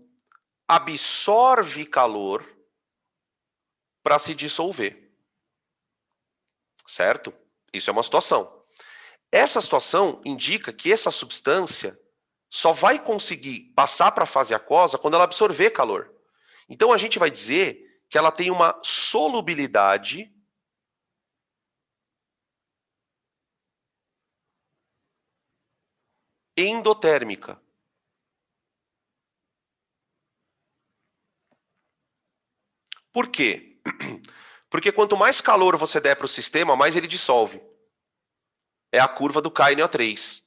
absorve calor para se dissolver. Certo? Isso é uma situação. Essa situação indica que essa substância só vai conseguir passar para a fase aquosa quando ela absorver calor. Então a gente vai dizer que ela tem uma solubilidade endotérmica. Por quê? Porque quanto mais calor você der para o sistema, mais ele dissolve. É a curva do KNO3.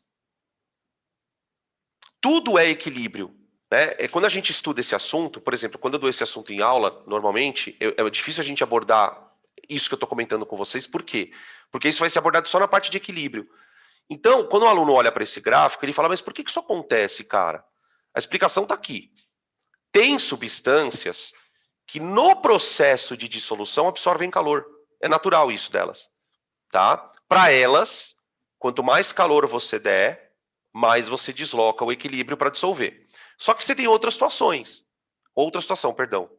Tudo é equilíbrio. Né? Quando a gente estuda esse assunto, por exemplo, quando eu dou esse assunto em aula, normalmente, é difícil a gente abordar isso que eu estou comentando com vocês. Por quê? Porque isso vai ser abordado só na parte de equilíbrio. Então, quando o aluno olha para esse gráfico, ele fala, mas por que isso acontece, cara? A explicação está aqui. Tem substâncias que no processo de dissolução absorvem calor. É natural isso delas. Tá? Para elas, quanto mais calor você der, mais você desloca o equilíbrio para dissolver. Só que você tem outras situações. Outra situação, perdão.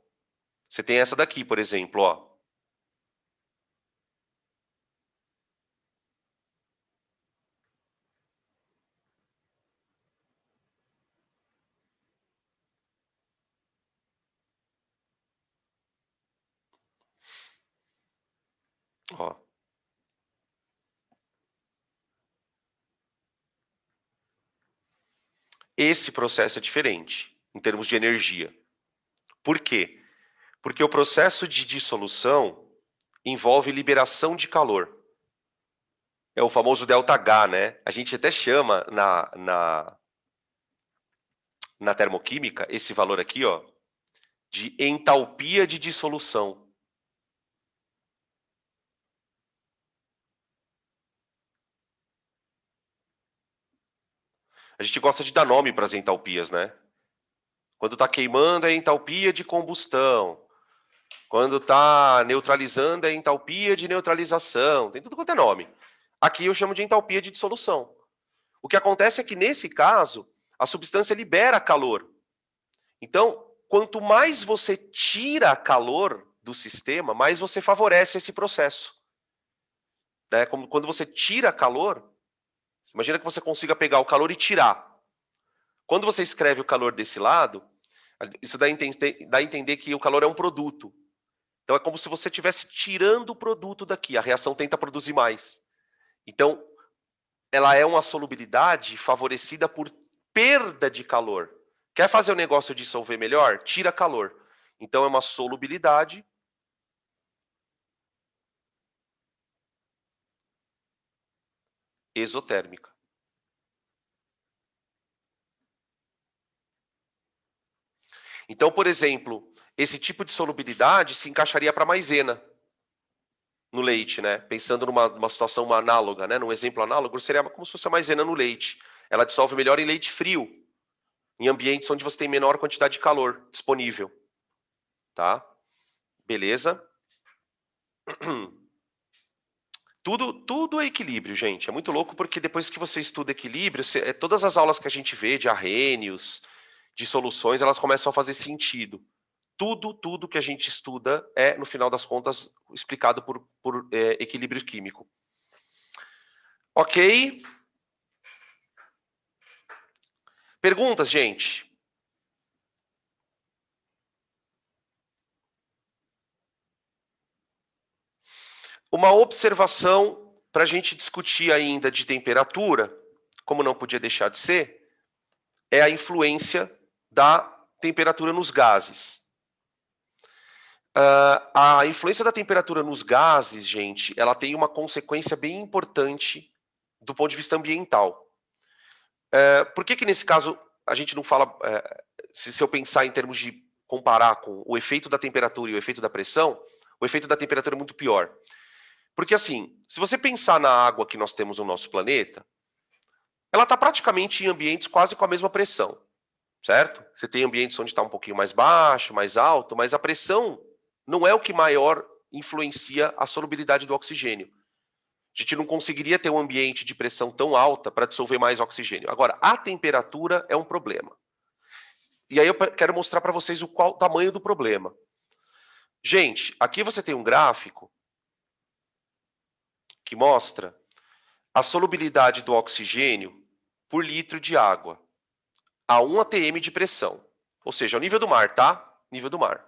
Você tem essa daqui, por exemplo, ó. Ó. Esse processo é diferente, em termos de energia. Por quê? Porque o processo de dissolução envolve liberação de calor. É o famoso ΔH, né? A gente até chama na termoquímica esse valor aqui, ó, de entalpia de dissolução. A gente gosta de dar nome para as entalpias, né? Quando está queimando é entalpia de combustão. Quando está neutralizando é entalpia de neutralização. Tem tudo quanto é nome. Aqui eu chamo de entalpia de dissolução. O que acontece é que, nesse caso, a substância libera calor. Então, quanto mais você tira calor do sistema, mais você favorece esse processo. Né? Como quando você tira calor, imagina que você consiga pegar o calor e tirar. Quando você escreve o calor desse lado, isso dá a entender que o calor é um produto. Então é como se você estivesse tirando o produto daqui. A reação tenta produzir mais. Então, ela é uma solubilidade favorecida por perda de calor. Quer fazer o negócio dissolver melhor? Tira calor. Então é uma solubilidade exotérmica. Então, por exemplo, esse tipo de solubilidade se encaixaria para maisena no leite, né? Pensando numa situação análoga, né? Num exemplo análogo, seria como se fosse a maisena no leite. Ela dissolve melhor em leite frio, em ambientes onde você tem menor quantidade de calor disponível, tá? Beleza? Tudo é equilíbrio, gente. É muito louco porque depois que você estuda equilíbrio, todas as aulas que a gente vê de arrhênios, de soluções, elas começam a fazer sentido. Tudo que a gente estuda é, no final das contas, explicado por equilíbrio químico. Ok? Perguntas, gente? Uma observação para a gente discutir ainda de temperatura, como não podia deixar de ser, é a influência da temperatura nos gases. A influência da temperatura nos gases, gente, ela tem uma consequência bem importante do ponto de vista ambiental. Por que nesse caso a gente não fala, se eu pensar em termos de comparar com o efeito da temperatura e o efeito da pressão, o efeito da temperatura é muito pior. Porque assim, se você pensar na água que nós temos no nosso planeta, ela está praticamente em ambientes quase com a mesma pressão, certo? Você tem ambientes onde está um pouquinho mais baixo, mais alto, mas a pressão não é o que maior influencia a solubilidade do oxigênio. A gente não conseguiria ter um ambiente de pressão tão alta para dissolver mais oxigênio. Agora, a temperatura é um problema. E aí eu quero mostrar para vocês o tamanho do problema. Gente, aqui você tem um gráfico que mostra a solubilidade do oxigênio por litro de água a 1 atm de pressão. Ou seja, o nível do mar, tá? Nível do mar.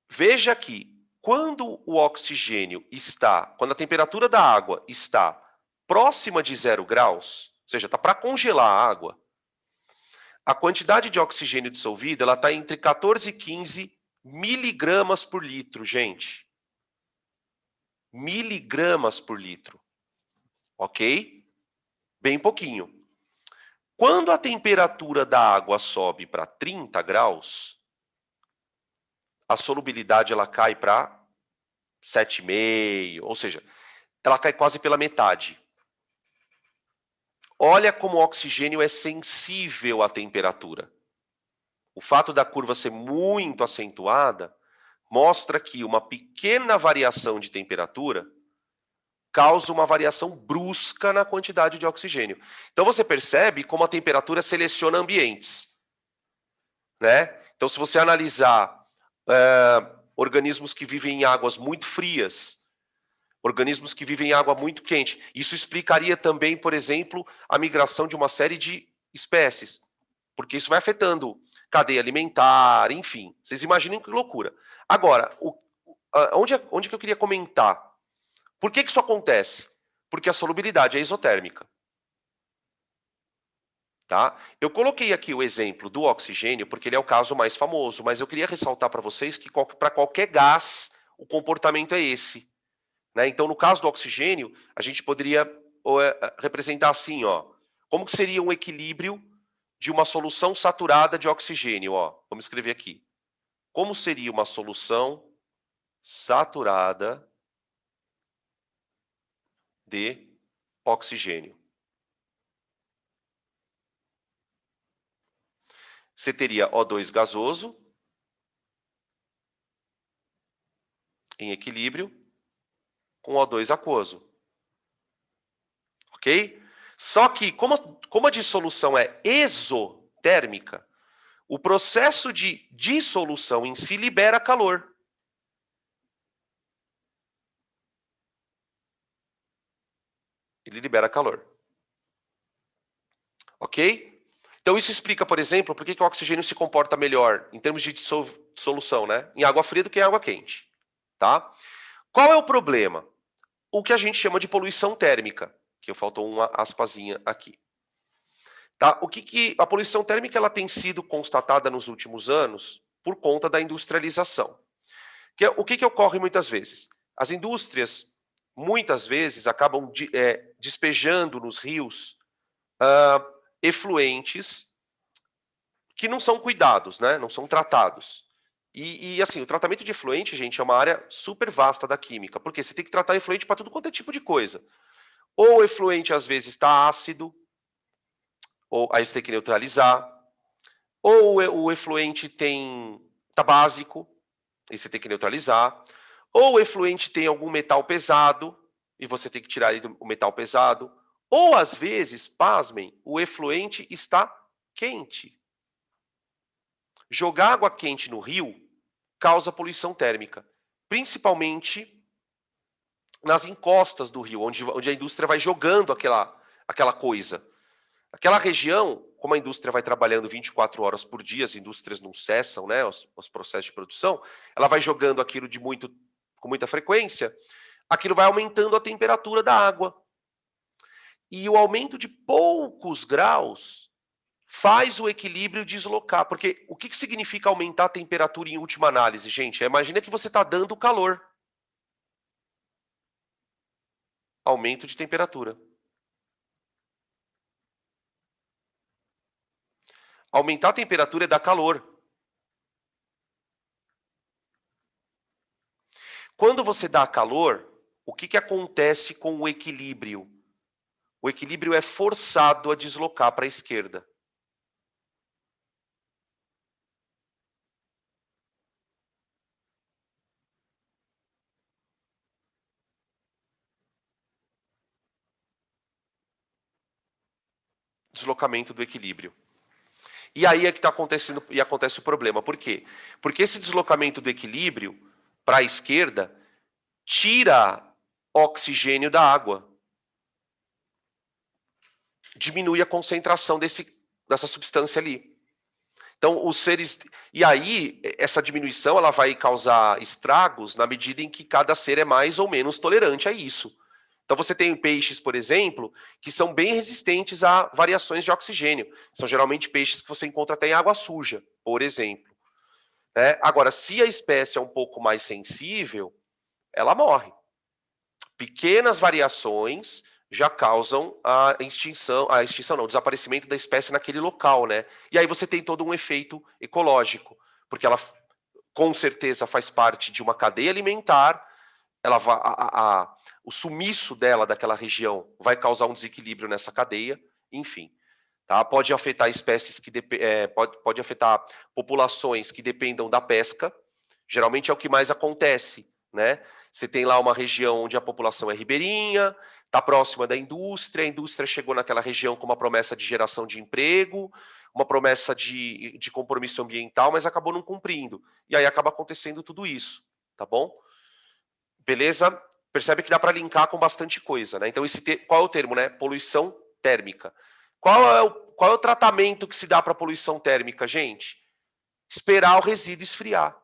Veja que quando o oxigênio quando a temperatura da água está próxima de 0 graus, ou seja, está para congelar a água, a quantidade de oxigênio dissolvida está entre 14 e 15 miligramas por litro, gente. Miligramas por litro. Ok? Bem pouquinho. Quando a temperatura da água sobe para 30 graus, a solubilidade ela cai para 7,5, ou seja, ela cai quase pela metade. Olha como o oxigênio é sensível à temperatura. O fato da curva ser muito acentuada mostra que uma pequena variação de temperatura causa uma variação brusca na quantidade de oxigênio. Então você percebe como a temperatura seleciona ambientes, né? Então se você analisar organismos que vivem em águas muito frias, organismos que vivem em água muito quente, isso explicaria também, por exemplo, a migração de uma série de espécies, porque isso vai afetando cadeia alimentar, enfim. Vocês imaginem que loucura. Agora, onde que eu queria comentar? Por que isso acontece? Porque a solubilidade é isotérmica. Tá? Eu coloquei aqui o exemplo do oxigênio porque ele é o caso mais famoso, mas eu queria ressaltar para vocês que para qualquer gás o comportamento é esse. Né? Então, no caso do oxigênio, a gente poderia representar assim, ó, como que seria um equilíbrio de uma solução saturada de oxigênio? Ó, vamos escrever aqui. Como seria uma solução saturada de oxigênio? Você teria O2 gasoso em equilíbrio com O2 aquoso. Ok? Só que, como a dissolução é exotérmica, o processo de dissolução em si libera calor. Ele libera calor. Ok? Então isso explica, por exemplo, por que o oxigênio se comporta melhor em termos de dissolução, né? Em água fria do que em água quente. Tá? Qual é o problema? O que a gente chama de poluição térmica, que faltou uma aspazinha aqui. Tá? A poluição térmica ela tem sido constatada nos últimos anos por conta da industrialização. O que ocorre muitas vezes? As indústrias, muitas vezes, acabam despejando nos rios efluentes que não são cuidados, né? Não são tratados. Assim, o tratamento de efluente, gente, é uma área super vasta da química, porque você tem que tratar efluente para tudo quanto é tipo de coisa. Ou o efluente, às vezes, está ácido, ou aí você tem que neutralizar. Ou o efluente está básico, e você tem que neutralizar. Ou o efluente tem algum metal pesado, e você tem que tirar o metal pesado. Ou, às vezes, pasmem, o efluente está quente. Jogar água quente no rio causa poluição térmica, principalmente nas encostas do rio, onde a indústria vai jogando aquela coisa. Aquela região, como a indústria vai trabalhando 24 horas por dia, as indústrias não cessam, né, os processos de produção, ela vai jogando aquilo com muita frequência, aquilo vai aumentando a temperatura da água. E o aumento de poucos graus faz o equilíbrio deslocar. Porque o que significa aumentar a temperatura em última análise, gente? Imagina que você está dando calor. Aumento de temperatura. Aumentar a temperatura é dar calor. Quando você dá calor, o que acontece com o equilíbrio? O equilíbrio é forçado a deslocar para a esquerda. Deslocamento do equilíbrio. E aí é que está acontecendo e acontece o problema. Por quê? Porque esse deslocamento do equilíbrio para a esquerda tira oxigênio da água. Diminui a concentração dessa substância ali. Então, os seres. E aí, essa diminuição ela vai causar estragos na medida em que cada ser é mais ou menos tolerante a isso. Então, você tem peixes, por exemplo, que são bem resistentes a variações de oxigênio. São geralmente peixes que você encontra até em água suja, por exemplo. Né? Agora, se a espécie é um pouco mais sensível, ela morre. Pequenas variações já causam a extinção não, o desaparecimento da espécie naquele local, né? E aí você tem todo um efeito ecológico, porque ela com certeza faz parte de uma cadeia alimentar, ela vai, o sumiço dela daquela região vai causar um desequilíbrio nessa cadeia, enfim. Tá? Pode afetar espécies pode afetar populações que dependam da pesca, geralmente é o que mais acontece, né? Você tem lá uma região onde a população é ribeirinha, está próxima da indústria, a indústria chegou naquela região com uma promessa de geração de emprego, uma promessa de compromisso ambiental, mas acabou não cumprindo. E aí acaba acontecendo tudo isso, tá bom? Beleza? Percebe que dá para linkar com bastante coisa, né? Então, qual é o termo, né? Poluição térmica. Qual é o tratamento que se dá para poluição térmica, gente? Esperar o resíduo esfriar.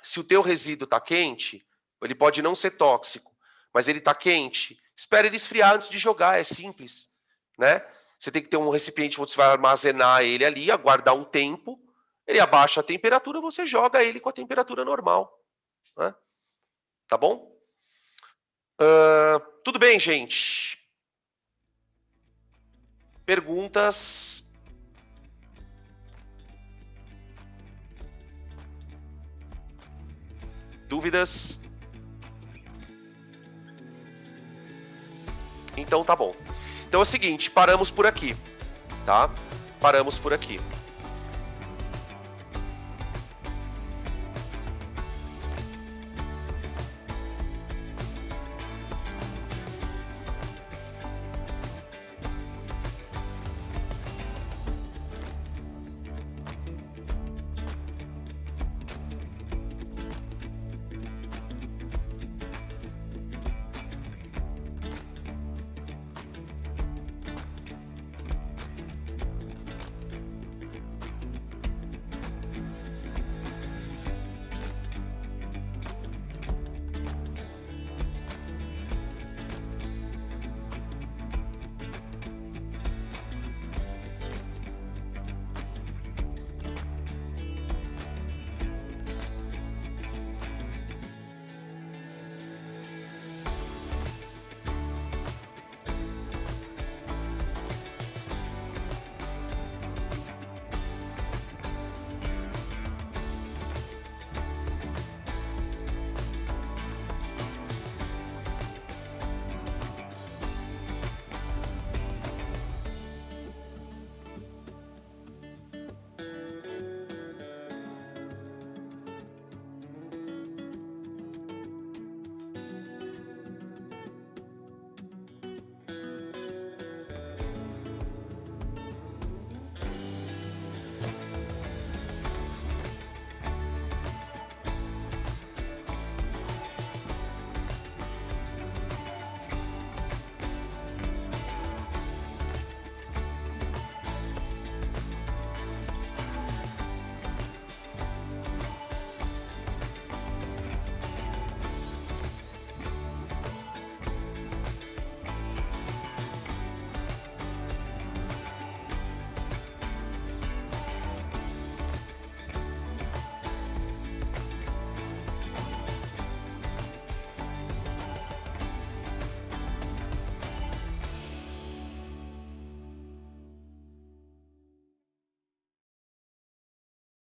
Se o teu resíduo está quente, ele pode não ser tóxico, mas ele está quente, espera ele esfriar antes de jogar, é simples, né? Você tem que ter um recipiente onde você vai armazenar ele ali, aguardar um tempo, ele abaixa a temperatura, você joga ele com a temperatura normal, né? Tá bom? Tudo bem, gente? Perguntas? Dúvidas? Então tá bom. Então é o seguinte, paramos por aqui, tá? Paramos por aqui.